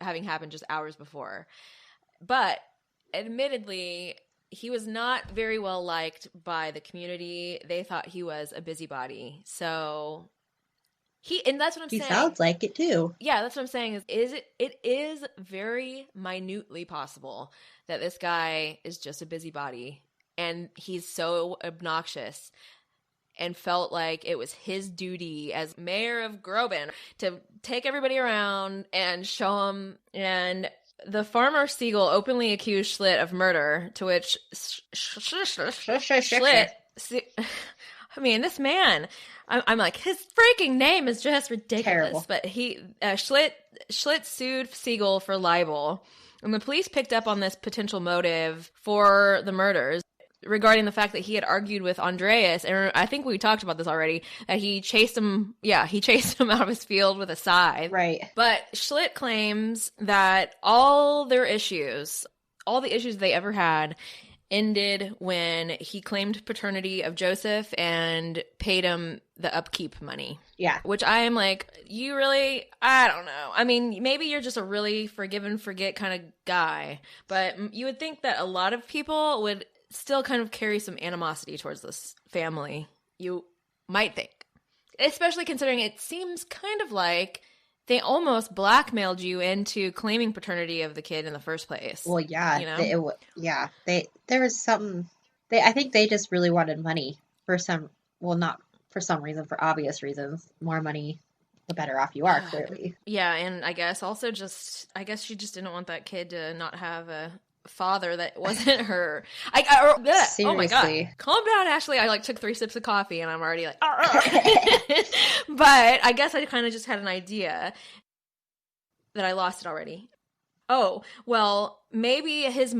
having happened just hours before. But admittedly, he was not very well liked by the community. They thought he was a busybody. So and that's what I'm saying. He sounds like it too. Yeah, that's what I'm saying. It is very minutely possible that this guy is just a busybody, and he's so obnoxious and felt like it was his duty as mayor of Groban to take everybody around and show them. And the farmer Siegel openly accused Schlitt of murder, to which Schlitt, I mean, this man, I'm like, his freaking name is just ridiculous. Terrible. But Schlitt sued Siegel for libel, and the police picked up on this potential motive for the murders regarding the fact that he had argued with Andreas, and I think we talked about this already, that he chased him out of his field with a scythe. Right. But Schlitt claims that all the issues they ever had ended when he claimed paternity of Joseph and paid him the upkeep money. Yeah. Which I am like, you really, I don't know. I mean, maybe you're just a really forgive and forget kind of guy, but you would think that a lot of people would still kind of carry some animosity towards this family. You might think. Especially considering it seems kind of like they almost blackmailed you into claiming paternity of the kid in the first place. Well, yeah. You know? There was something. I think they just really wanted money for some, well, not for some reason, for obvious reasons. More money the better off you are, clearly. Yeah, and I guess she just didn't want that kid to not have a father that wasn't her. Oh my god, Seriously. calm down, Ashley. I took 3 sips of coffee and I'm already like, but I guess I kind of just had an idea that I lost it already. Oh, well, maybe Andreas's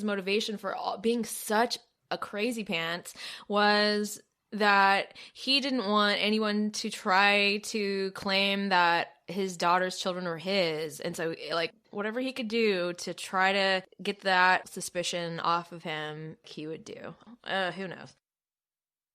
motivation for being such a crazy pants was that he didn't want anyone to try to claim that his daughter's children were his. And so, whatever he could do to try to get that suspicion off of him, he would do. Who knows?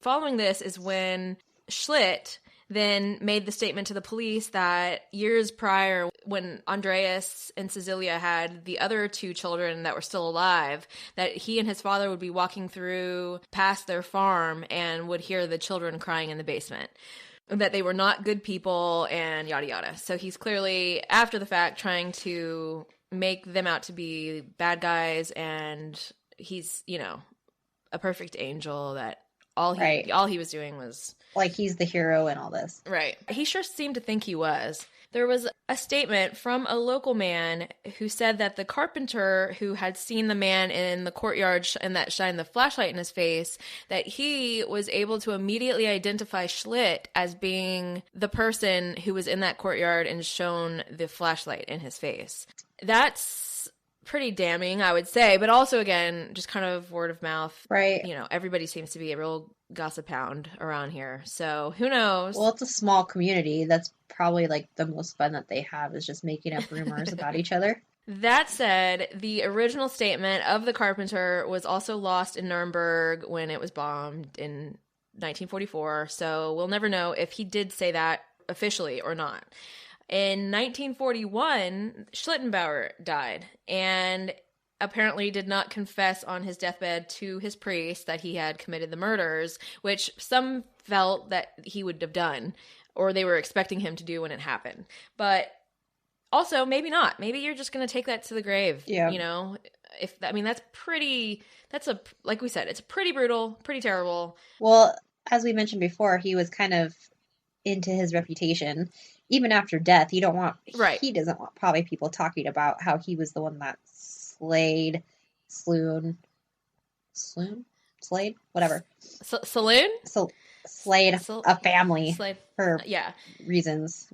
Following this is when Schlitt then made the statement to the police that years prior, when Andreas and Cecilia had the other 2 children that were still alive, that he and his father would be walking through past their farm and would hear the children crying in the basement. That they were not good people and yada yada. So he's clearly, after the fact, trying to make them out to be bad guys, and he's, a perfect angel that all he was doing was... Like he's the hero in all this. Right. He sure seemed to think he was. There was a statement from a local man who said that the carpenter who had seen the man in the courtyard and that shined the flashlight in his face, that he was able to immediately identify Schlitt as being the person who was in that courtyard and shone the flashlight in his face. That's pretty damning, I would say, but also, again, just kind of word of mouth. Right. Everybody seems to be a real gossip hound around here, so who knows? Well, it's a small community. That's probably the most fun that they have, is just making up rumors about each other. That said, the original statement of the carpenter was also lost in Nuremberg when it was bombed in 1944, so we'll never know if he did say that officially or not. In 1941, Schlittenbauer died and apparently did not confess on his deathbed to his priest that he had committed the murders, which some felt that he would have done, or they were expecting him to do when it happened. But also, maybe not. Maybe you're just going to take that to the grave. Yeah. Like we said, it's pretty brutal, pretty terrible. Well, as we mentioned before, he was kind of into his reputation. Even after death, he doesn't want probably people talking about how he was the one that slayed, whatever. Saloon? Slayed a family for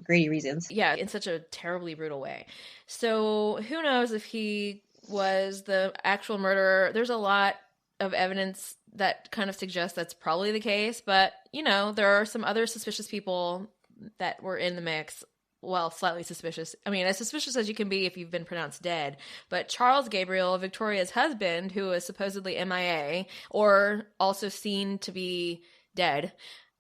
greedy reasons. Yeah, in such a terribly brutal way. So who knows if he was the actual murderer. There's a lot of evidence that kind of suggests that's probably the case, but, there are some other suspicious people that were in the mix. Well, slightly suspicious. I mean, as suspicious as you can be if you've been pronounced dead. But Charles Gabriel, Victoria's husband, who was supposedly MIA, or also seen to be dead.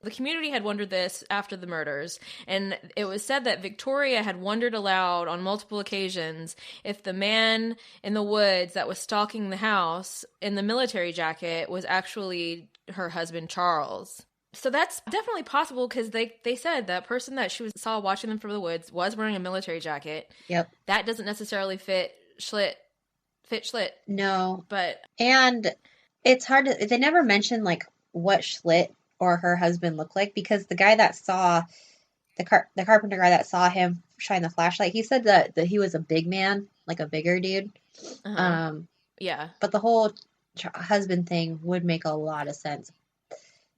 The community had wondered this after the murders, and it was said that Victoria had wondered aloud on multiple occasions if the man in the woods that was stalking the house in the military jacket was actually her husband, Charles. So that's definitely possible, because they said that person that she saw watching them from the woods was wearing a military jacket. Yep. That doesn't necessarily fit Schlitt. No. And it's hard to... They never mention, what Schlitt or her husband looked like, because the guy that saw... The carpenter guy that saw him shine the flashlight, he said that he was a big man, a bigger dude. Uh-huh. Yeah. But the whole husband thing would make a lot of sense.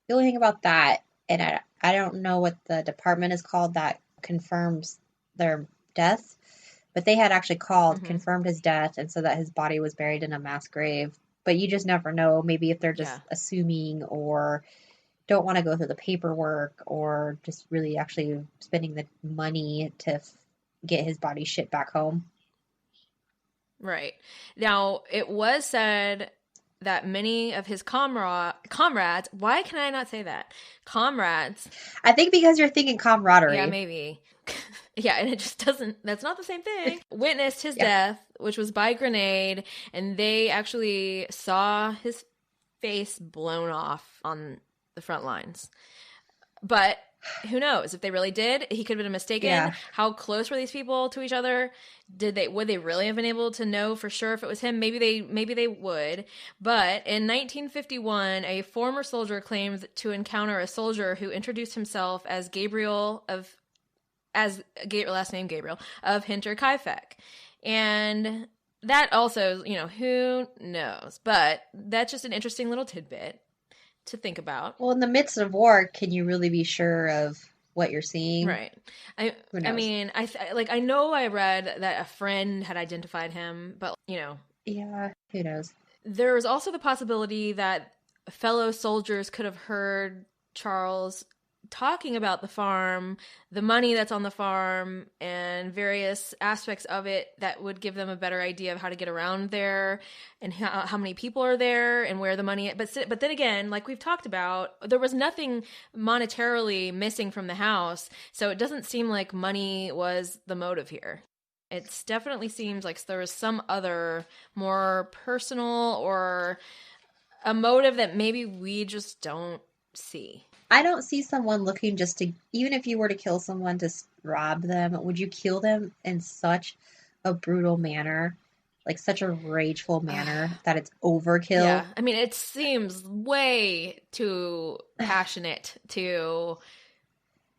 The only thing about that, and I don't know what the department is called that confirms their death, but they had actually called, confirmed his death, and so that his body was buried in a mass grave. But you just never know. Maybe if they're just assuming, or don't want to go through the paperwork, or just really actually spending the money to get his body shipped back home. Right. Now, it was said that many of his comrades, why can I not say that? Comrades. I think because you're thinking camaraderie. Yeah, maybe. Yeah, and it just doesn't, that's not the same thing. Witnessed his death, which was by grenade, and they actually saw his face blown off on the front lines. But Who knows if they really did? He could have been mistaken. Yeah. How close were these people to each other? Would they really have been able to know for sure if it was him? Maybe they would. But in 1951, a former soldier claimed to encounter a soldier who introduced himself as last name Gabriel of Hinterkaifeck. And that also, who knows? But that's just an interesting little tidbit to think about. Well, in the midst of war, can you really be sure of what you're seeing? Right. Who knows? I mean, I know I read that a friend had identified him, but Yeah, who knows? there was also the possibility that fellow soldiers could have heard Charles talking about the farm, the money that's on the farm, and various aspects of it that would give them a better idea of how to get around there and how many people are there and where the money is. But then again, like we've talked about, there was nothing monetarily missing from the house, so it doesn't seem like money was the motive here. It definitely seems like there was some other more personal or a motive that maybe we just don't see. I don't see someone looking just to, even if you were to kill someone to rob them, would you kill them in such a brutal manner, like such a rageful manner that it's overkill? Yeah, I mean, it seems way too passionate to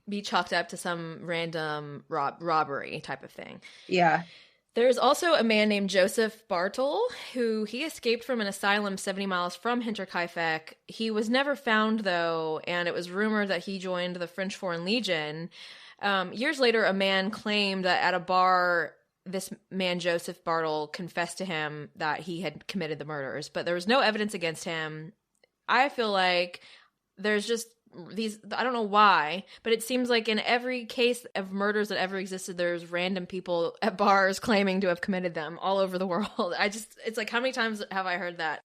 be chalked up to some random robbery type of thing. Yeah. There's also a man named Joseph Bartle, who he escaped from an asylum 70 miles from Hinterkaifeck. He was never found, though, and it was rumored that he joined the French Foreign Legion. Years later, a man claimed that at a bar, this man, Joseph Bartle, confessed to him that he had committed the murders, but there was no evidence against him. I feel like there's just these, I don't know why, but it seems like in every case of murders that ever existed, there's random people at bars claiming to have committed them all over the world. It's like, how many times have I heard that?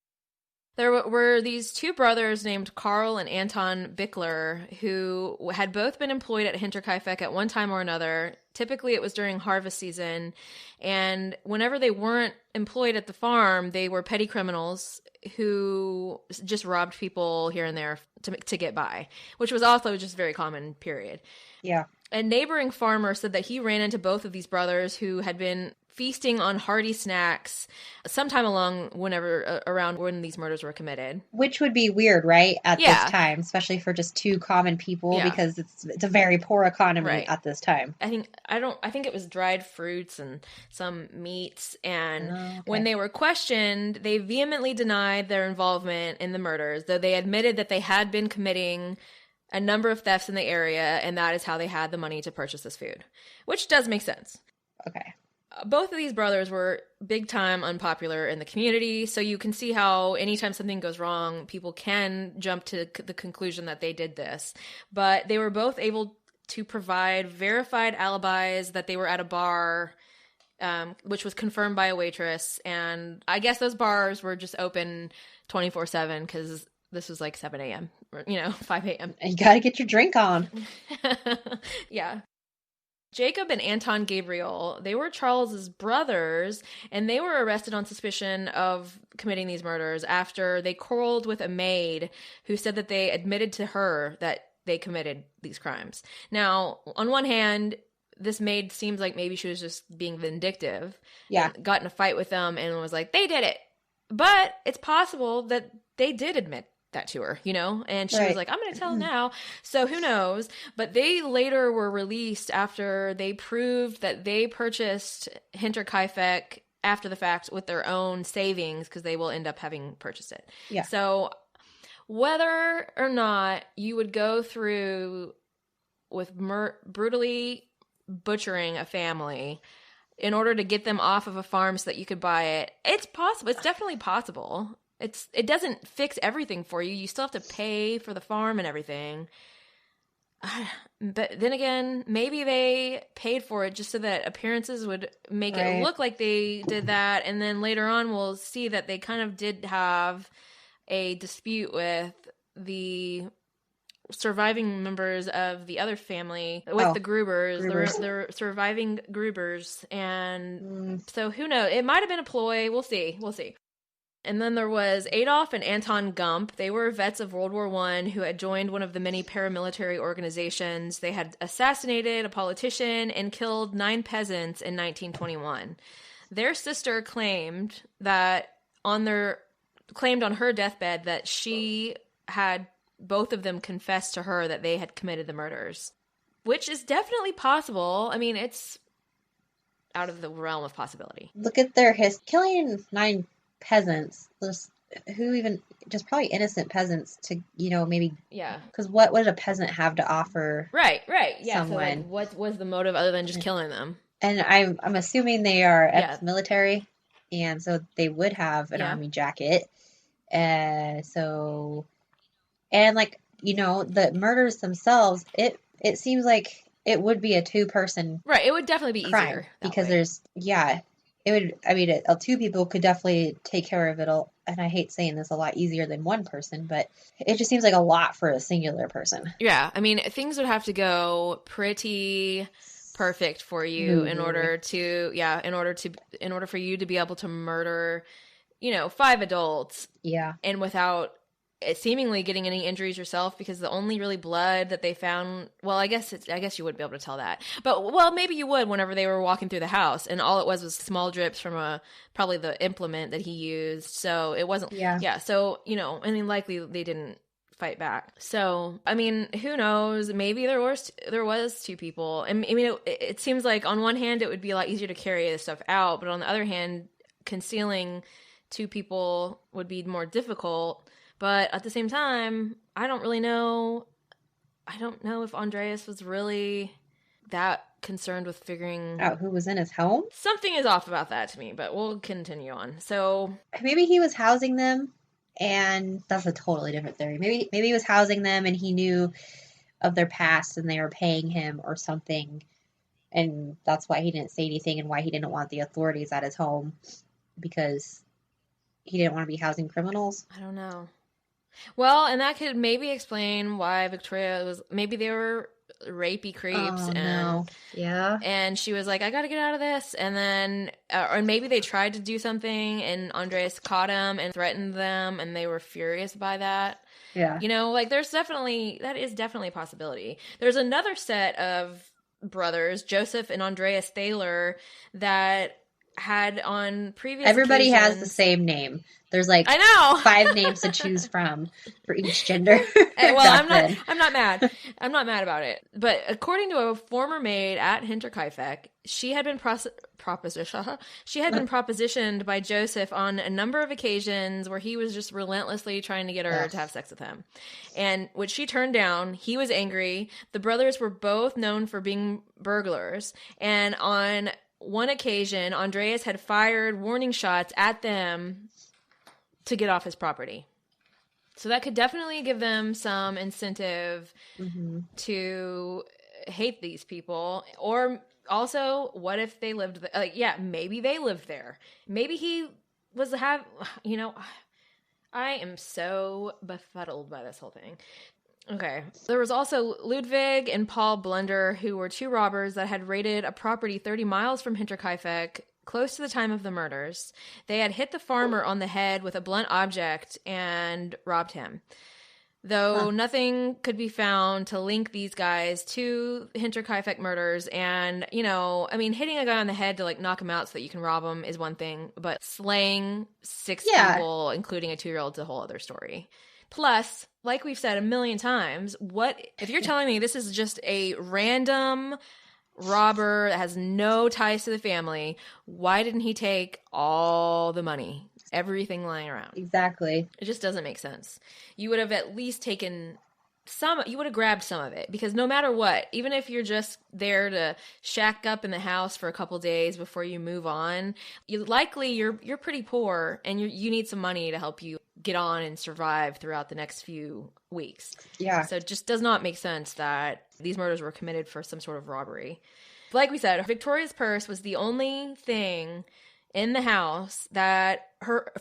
There were these two brothers named Carl and Anton Bickler who had both been employed at Hinterkaifeck at one time or another. Typically, it was during harvest season, and whenever they weren't employed at the farm, they were petty criminals who just robbed people here and there to get by, which was also just very common, period. Yeah. A neighboring farmer said that he ran into both of these brothers who had been feasting on hearty snacks sometime around when these murders were committed. Which would be weird, right? At this time, especially for just two common people, because it's a very poor economy at this time. I think it was dried fruits and some meats. And when they were questioned, they vehemently denied their involvement in the murders, though they admitted that they had been committing a number of thefts in the area, and that is how they had the money to purchase this food, which does make sense. Okay. Both of these brothers were big time unpopular in the community, so you can see how anytime something goes wrong, people can jump to the conclusion that they did this. But they were both able to provide verified alibis that they were at a bar, which was confirmed by a waitress. And I guess those bars were just open 24/7 because this was like 7 a.m. or 5 a.m. And you got to get your drink on. Yeah. Jacob and Anton Gabriel, they were Charles's brothers, and they were arrested on suspicion of committing these murders after they quarreled with a maid who said that they admitted to her that they committed these crimes. Now, on one hand, this maid seems like maybe she was just being vindictive. Yeah. Got in a fight with them and was like, they did it. But it's possible that they did admit that to her, and she was like, I'm going to tell now. So who knows? But they later were released after they proved that they purchased Hinterkaifeck after the fact with their own savings, because they will end up having purchased it. Yeah. So whether or not you would go through with brutally butchering a family in order to get them off of a farm so that you could buy it, it's possible. It's definitely possible. It doesn't fix everything for you. You still have to pay for the farm and everything. But then again, maybe they paid for it just so that appearances would make it look like they did that. And then later on, we'll see that they kind of did have a dispute with the surviving members of the other family, with the Grubers. The surviving Grubers. And so who knows? It might have been a ploy. We'll see. And then there was Adolf and Anton Gump. They were vets of World War I who had joined one of the many paramilitary organizations. They had assassinated a politician and killed 9 peasants in 1921. Their sister claimed on her deathbed that she had both of them confess to her that they had committed the murders, which is definitely possible. I mean, it's out of the realm of possibility. Look at their killing 9 peasants. Just probably innocent peasants to, maybe. Yeah. Because what would a peasant have to offer? Right. Yeah. Someone? So, like, what was the motive other than just killing them? And I'm assuming they are ex-military, and so they would have an army jacket. The murders themselves, it seems like it would be a 2-person right. It would definitely be crime easier because way. It would. I mean, 2 people could definitely take care of it. And I hate saying this, a lot easier than 1 person, but it just seems like a lot for a singular person. Yeah, I mean, things would have to go pretty perfect for you in order for you to be able to murder, 5 adults. Yeah, and without seemingly getting any injuries yourself, because the only really blood that they found, well, I guess you wouldn't be able to tell that, but maybe you would whenever they were walking through the house, and all it was small drips from probably the implement that he used, so it wasn't so I mean, likely they didn't fight back. So I mean, who knows, maybe there was 2 people. I mean, it seems like on one hand it would be a lot easier to carry this stuff out, but on the other hand, concealing 2 people would be more difficult. But at the same time, I don't really know. I don't know if Andreas was really that concerned with figuring out who was in his home. Something is off about that to me, but we'll continue on. So maybe he was housing them, and that's a totally different theory. Maybe he was housing them and he knew of their past and they were paying him or something, and that's why he didn't say anything and why he didn't want the authorities at his home, because he didn't want to be housing criminals. I don't know. Well, and that could maybe explain why Victoria maybe they were rapey creeps. And she was like, I gotta get out of this. And then, or maybe they tried to do something and Andreas caught him and threatened them and they were furious by that. Yeah. That is definitely a possibility. There's another set of brothers, Joseph and Andreas Thaler, that had on previous Everybody occasions, has the same name. There's like I know 5 names to choose from for each gender. Well, I'm not mad. I'm not mad about it. But according to a former maid at Hinterkaifeck, she had been propositioned by Joseph on a number of occasions where he was just relentlessly trying to get her to have sex with him. And when she turned down, he was angry. The brothers were both known for being burglars, and on one occasion, Andreas had fired warning shots at them to get off his property. So that could definitely give them some incentive to hate these people. Or also, what if they lived there? Maybe they lived there. Maybe he was I am so befuddled by this whole thing. Okay. There was also Ludwig and Paul Blunder, who were 2 robbers that had raided a property 30 miles from Hinterkaifeck, close to the time of the murders. They had hit the farmer on the head with a blunt object and robbed him. Though nothing could be found to link these guys to Hinterkaifeck murders. And, hitting a guy on the head to knock him out so that you can rob him is one thing, but slaying 6 people, including a 2-year-old, is a whole other story. Plus, like we've said a million times, what if you're telling me this is just a random robber that has no ties to the family? Why didn't he take all the money, everything lying around? Exactly. It just doesn't make sense. You would have at least taken some, you would have grabbed some of it, because no matter what, even if you're just there to shack up in the house for a couple days before you move on, you're pretty poor and you need some money to help you get on and survive throughout the next few weeks. Yeah. So it just does not make sense that these murders were committed for some sort of robbery. Like we said, Victoria's purse was the only thing in the house that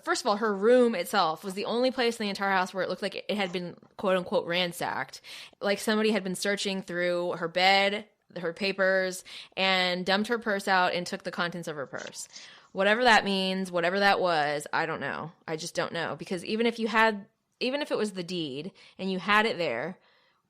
first of all, her room itself was the only place in the entire house where it looked like it had been quote unquote ransacked. Like somebody had been searching through her bed, her papers and dumped her purse out and took the contents of her purse. Whatever that means, whatever that was, I don't know. I just don't know. Because even if it was the deed and you had it there,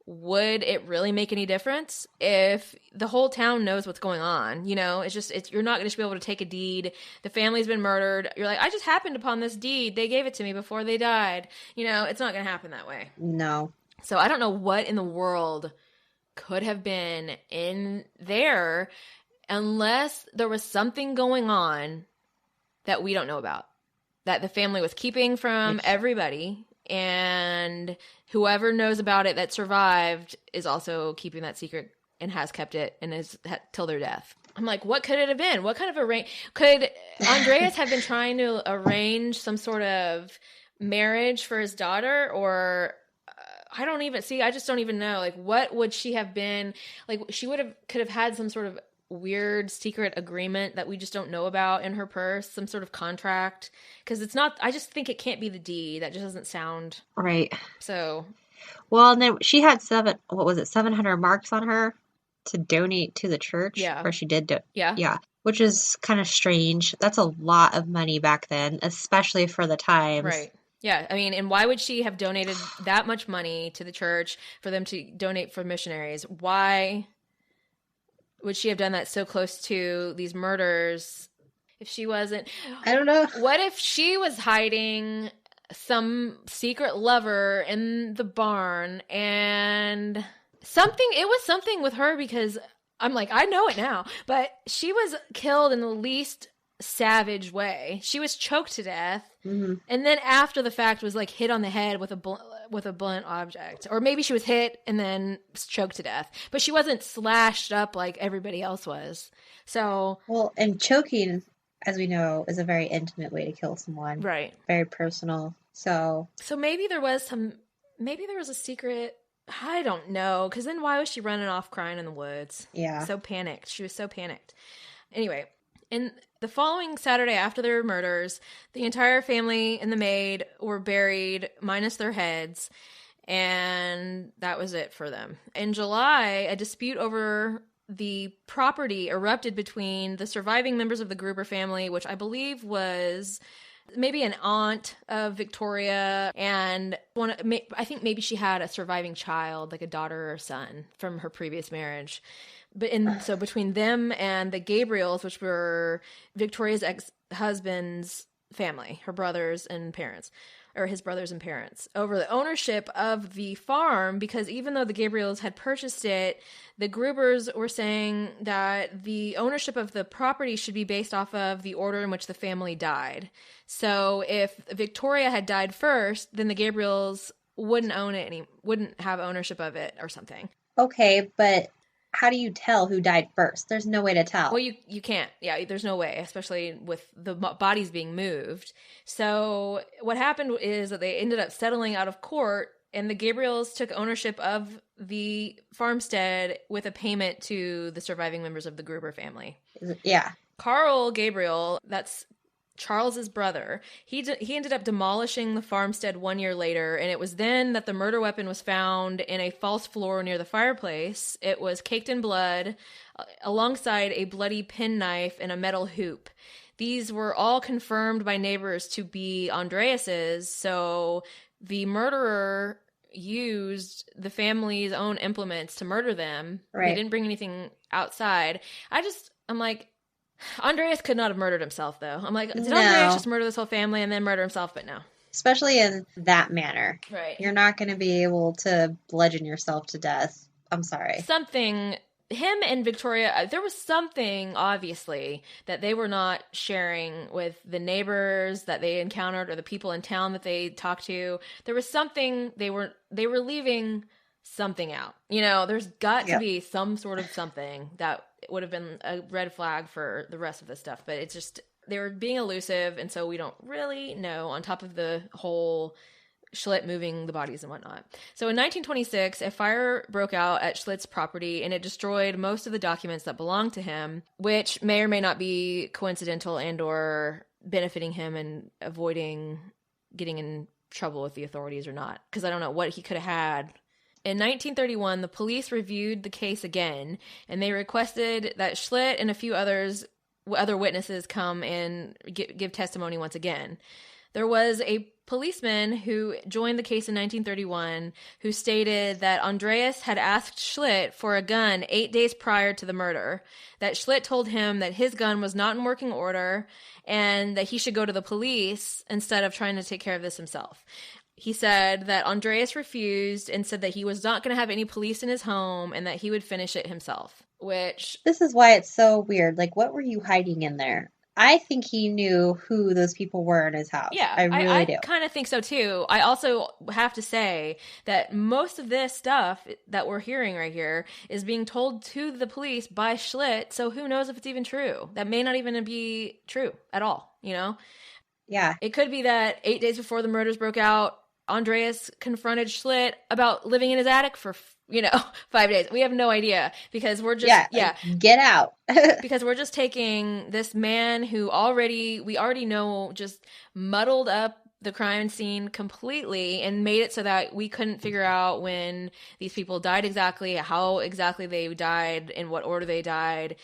would it really make any difference if the whole town knows what's going on? You know, you're not going to be able to take a deed. The family's been murdered. You're like, I just happened upon this deed. They gave it to me before they died. You know, it's not going to happen that way. No. So I don't know what in the world could have been in there unless there was something going on that we don't know about, that the family was keeping from everybody. And whoever knows about it that survived is also keeping that secret and has kept it and is till their death. I'm like, what could it have been? What kind of could Andreas have been trying to arrange some sort of marriage for his daughter? Or I just don't even know. Like, what would she have been? Like, she could have had some sort of weird secret agreement that we just don't know about in her purse, some sort of contract, because it's not, I just think it can't be the deed. That just doesn't sound right. So well, and then she had 700 marks on her to donate to the church. Yeah. Or she did yeah, which is kind of strange. That's a lot of money back then, especially for the times. Right. Yeah, I mean, and why would she have donated that much money to the church for them to donate for missionaries? Why would she have done that so close to these murders if she wasn't? I don't know. What if she was hiding some secret lover in the barn and it was something with her, because I'm like, I know it now, but she was killed in the least savage way. She was choked to death, and then after the fact was like hit on the head with a blunt object, or maybe she was hit and then choked to death, but she wasn't slashed up like everybody else was. So and choking, as we know, is a very intimate way to kill someone. Right. Very personal. So maybe there was a secret. I don't know, because then why was she running off crying in the woods? Yeah. So panicked. She was so panicked. Anyway, in the following Saturday after their murders, the entire family and the maid were buried, minus their heads, and that was it for them. In July, a dispute over the property erupted between the surviving members of the Gruber family, which I believe was maybe an aunt of Victoria, and I think maybe she had a surviving child, like a daughter or son from her previous marriage. So between them and the Gabriels, which were Victoria's ex-husband's family, her brothers and parents, or his brothers and parents, over the ownership of the farm, because even though the Gabriels had purchased it, the Grubers were saying that the ownership of the property should be based off of the order in which the family died. So if Victoria had died first, then the Gabriels wouldn't have ownership of it or something. Okay, but how do you tell who died first? There's no way to tell. Well, you can't. Yeah, there's no way, especially with the bodies being moved. So what happened is that they ended up settling out of court, and the Gabriels took ownership of the farmstead with a payment to the surviving members of the Gruber family. Yeah. Carl Gabriel, that's Charles's brother, he ended up demolishing the farmstead 1 year later, and it was then that the murder weapon was found in a false floor near the fireplace. It was caked in blood, alongside a bloody penknife and a metal hoop. These were all confirmed by neighbors to be Andreas's, so the murderer used the family's own implements to murder them. Right. They didn't bring anything outside. I'm like, Andreas could not have murdered himself, though. I'm like, did Andreas just murder this whole family and then murder himself? But no. Especially in that manner. Right. You're not going to be able to bludgeon yourself to death. I'm sorry. Him and Victoria, there was something, obviously, that they were not sharing with the neighbors that they encountered or the people in town that they talked to. There was something, they were leaving something out. You know, there's got to be some sort of something that would have been a red flag for the rest of this stuff. But it's just, they were being elusive, and so we don't really know, on top of the whole Schlitt moving the bodies and whatnot. So in 1926, a fire broke out at Schlitt's property, and it destroyed most of the documents that belonged to him, which may or may not be coincidental and or benefiting him and avoiding getting in trouble with the authorities or not. Because I don't know what he could have had In 1931, the police reviewed the case again, and they requested that Schlitt and a few other witnesses come and give testimony once again. There was a policeman who joined the case in 1931 who stated that Andreas had asked Schlitt for a gun 8 days prior to the murder, that Schlitt told him that his gun was not in working order and that he should go to the police instead of trying to take care of this himself. He said that Andreas refused and said that he was not going to have any police in his home and that he would finish it himself, which... This is why it's so weird. Like, what were you hiding in there? I think he knew who those people were in his house. Yeah, I really do. I kind of think so too. I also have to say that most of this stuff that we're hearing right here is being told to the police by Schlitt, so who knows if it's even true. That may not even be true at all, you know? Yeah. It could be that 8 days before the murders broke out, Andreas confronted Schlitt about living in his attic for, 5 days. We have no idea because we're just, get out. because we're just taking this man who we already know just muddled up the crime scene completely and made it so that we couldn't figure out when these people died exactly, how exactly they died, in what order they died.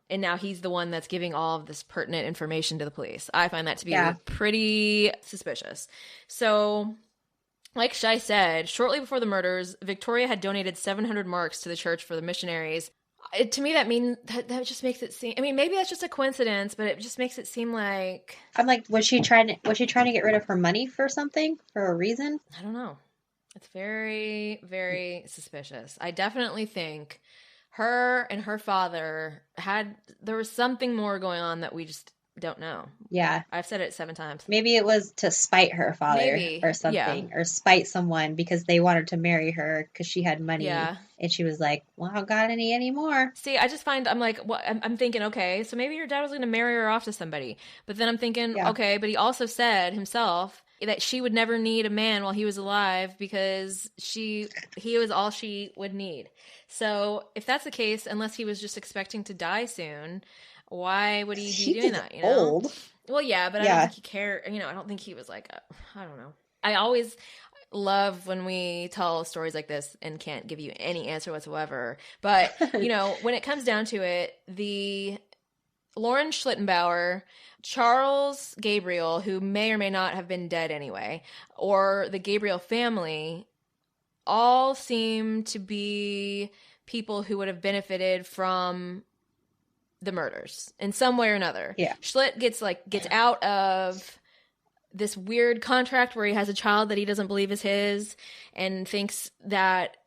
And now he's the one that's giving all of this pertinent information to the police. I find that to be pretty suspicious. So... like Shai said, shortly before the murders, Victoria had donated 700 marks to the church for the missionaries. To me, that means that just makes it seem... I mean, maybe that's just a coincidence, but it just makes it seem like... I'm like, was she trying to get rid of her money for something? For a reason? I don't know. It's very, very suspicious. I definitely think her and her father there was something more going on that we just don't know. Yeah. I've said it 7 times. Maybe it was to spite her father or something, or spite someone because they wanted to marry her because she had money. Yeah. And she was like, well, I don't got any anymore. See, I just find, I'm like, I'm thinking, okay, so maybe your dad was going to marry her off to somebody. But then I'm thinking, okay, but he also said himself that she would never need a man while he was alive because he was all she would need. So if that's the case, unless he was just expecting to die soon, why would he be doing that? You know? Old. Well, yeah, but I don't think he cared. I don't think he was like, I don't know. I always love when we tell stories like this and can't give you any answer whatsoever. But, when it comes down to it, the Lauren Schlittenbauer, Charles Gabriel, who may or may not have been dead anyway, or the Gabriel family, all seem to be people who would have benefited from the murders in some way or another. Yeah. Schlitt gets out of this weird contract where he has a child that he doesn't believe is his and thinks that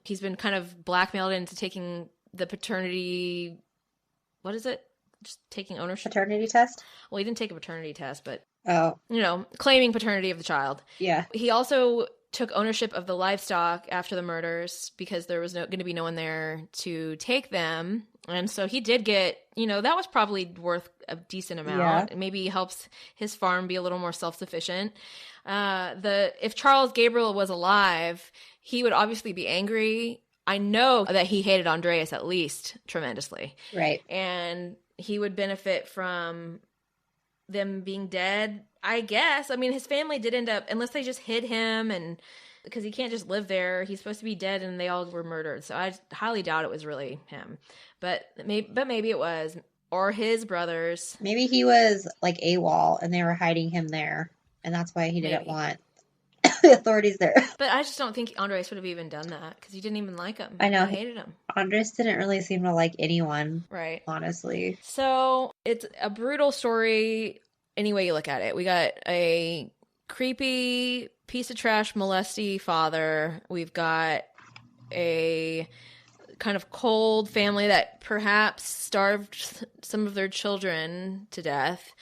he's been kind of blackmailed into taking the paternity, what is it? Just taking ownership. Paternity test? Well, he didn't take a paternity test, but claiming paternity of the child. Yeah. He also took ownership of the livestock after the murders because there was going to be no one there to take them. And so he did get, that was probably worth a decent amount. Yeah. Maybe helps his farm be a little more self-sufficient. If Charles Gabriel was alive, he would obviously be angry. I know that he hated Andreas at least tremendously. Right. And he would benefit from them being dead, I guess. I mean, his family did end up, unless they just hid him, and because he can't just live there. He's supposed to be dead, and they all were murdered. So I highly doubt it was really him. But maybe it was, or his brothers. Maybe he was like AWOL, and they were hiding him there, and that's why he didn't want the authorities there. But I just don't think Andres would have even done that because he didn't even like him. I know. He hated him. Andres didn't really seem to like anyone. Right. Honestly. So it's a brutal story any way you look at it. We got a creepy piece of trash molesty father. We've got a kind of cold family that perhaps starved some of their children to death.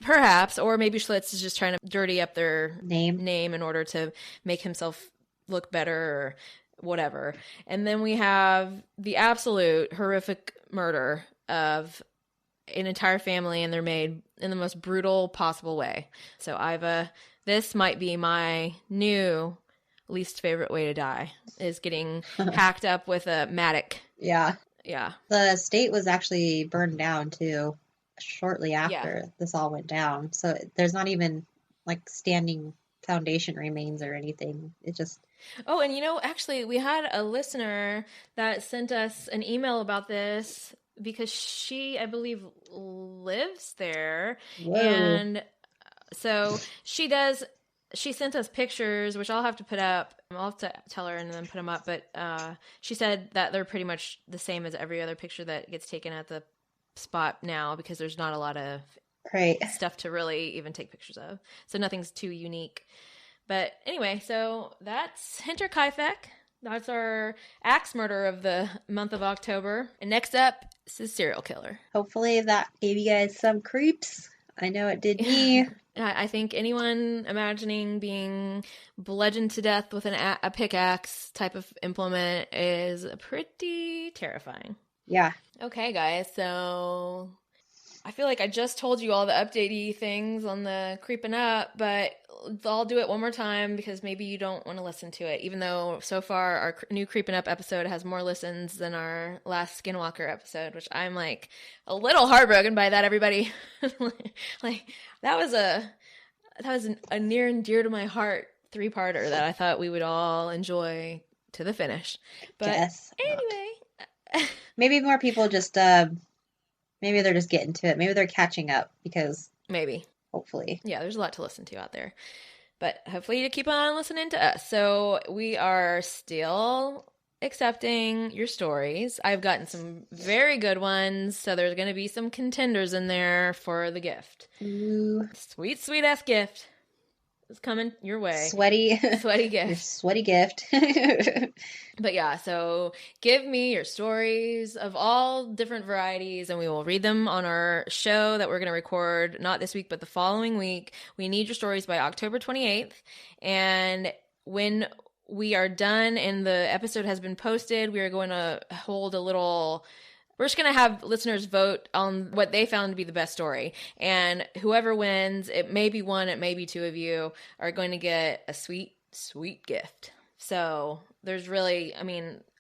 Perhaps, or maybe Schlitz is just trying to dirty up their name in order to make himself look better or whatever. And then we have the absolute horrific murder of an entire family, and they're made in the most brutal possible way. So Iva, this might be my new least favorite way to die, is getting hacked up with a mattock. Yeah. Yeah. The state was actually burned down too shortly after this all went down. So there's not even like standing foundation remains or anything. It just... Oh, and actually, we had a listener that sent us an email about this because she, I believe, lives there. Whoa. And so she sent us pictures, which I'll have to put up. I'll have to tell her and then put them up. But she said that they're pretty much the same as every other picture that gets taken at the spot now because there's not a lot of stuff to really even take pictures of. So nothing's too unique. But anyway, so that's Hinterkaifeck. That's our axe murder of the month of October. And next up is serial killer. Hopefully that gave you guys some creeps. I know it did me. I think anyone imagining being bludgeoned to death with a pickaxe type of implement is pretty terrifying. Yeah. Okay, guys, so I feel like I just told you all the updatey things on the creeping up, but I'll do it one more time because maybe you don't want to listen to it, even though so far our new creeping up episode has more listens than our last Skinwalker episode, which I'm like a little heartbroken by that, everybody. Like that was a near and dear to my heart 3-parter that I thought we would all enjoy to the finish. But anyway, maybe more people just maybe they're just getting to it. Maybe they're catching up because hopefully. Yeah, there's a lot to listen to out there. But hopefully you keep on listening to us. So we are still accepting your stories. I've gotten some very good ones. So there's going to be some contenders in there for the gift. Ooh. Sweet, sweet ass gift is coming your way. Sweaty gift. Your sweaty gift. But yeah, so give me your stories of all different varieties and we will read them on our show that we're going to record, not this week, but the following week. We need your stories by October 28th. And when we are done and the episode has been posted, we are going to hold we're just going to have listeners vote on what they found to be the best story. And whoever wins, it may be one, it may be two of you, are going to get a sweet, sweet gift. So there's really,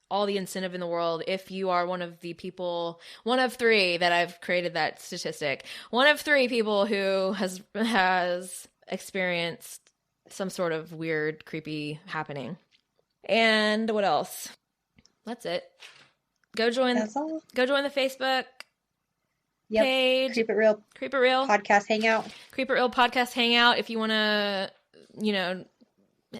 all the incentive in the world if you are one of 3 that I've created that statistic. One of 3 people who has experienced some sort of weird, creepy happening. And what else? That's it. Go join the Facebook page. Creep It Real podcast hangout. Creep It Real podcast hangout if you want to,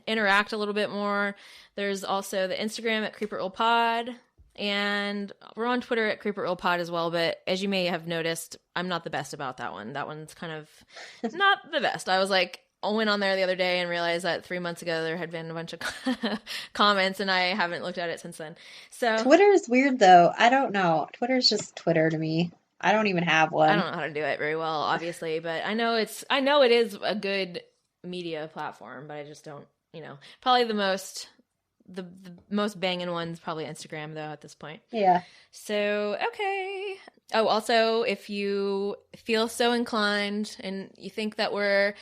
interact a little bit more. There's also the Instagram at Creep It Real Pod, and we're on Twitter at Creep It Real Pod as well. But as you may have noticed, I'm not the best about that one. That one's kind of not the best. I went on there the other day and realized that 3 months ago there had been a bunch of comments, and I haven't looked at it since then. So Twitter is weird, though. I don't know. Twitter's just Twitter to me. I don't even have one. I don't know how to do it very well, obviously, but I know it is a good media platform, but I just don't. Probably the most banging one's probably Instagram, though, at this point. Yeah. So, okay. Oh, also, if you feel so inclined and you think that we're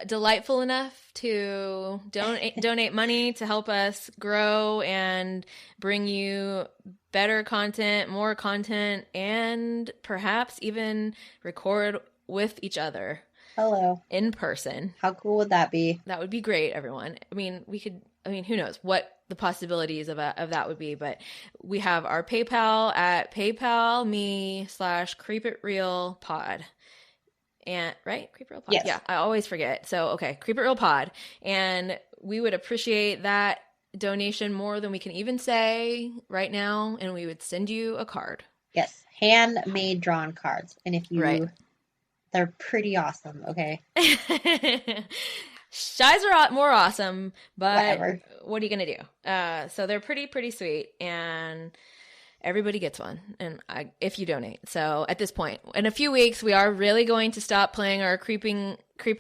delightful enough to donate money to help us grow and bring you better content, more content, and perhaps even record with each other. Hello. In person. How cool would that be? That would be great, everyone. Who knows what the possibilities of that would be, but we have our PayPal at paypal.me/creepitrealpod. And right? Creep It Real Pod. Yes. Yeah, I always forget. So, okay, Creep It Real Pod. And we would appreciate that donation more than we can even say right now, and we would send you a card. Yes, handmade drawn cards. And if you they're pretty awesome, okay? Shies are more awesome, but whatever. What are you going to do? So they're pretty sweet, and everybody gets one, and if you donate. So at this point, in a few weeks, we are really going to stop playing our creeping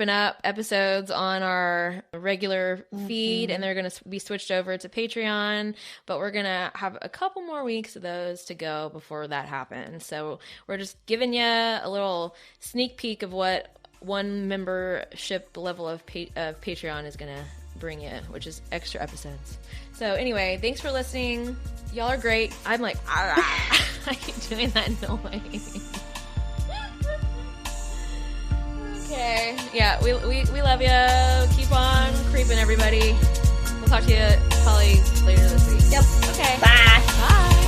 up episodes on our regular feed, and they're going to be switched over to Patreon, but we're going to have a couple more weeks of those to go before that happens. So we're just giving you a little sneak peek of what one membership level of Patreon is going to bring you, which is extra episodes. So anyway, thanks for listening. Y'all are great. I'm like, I keep doing that noise. Okay. Yeah, we love you. Keep on creeping, everybody. We'll talk to you probably later this week. Yep. Okay. Bye. Bye.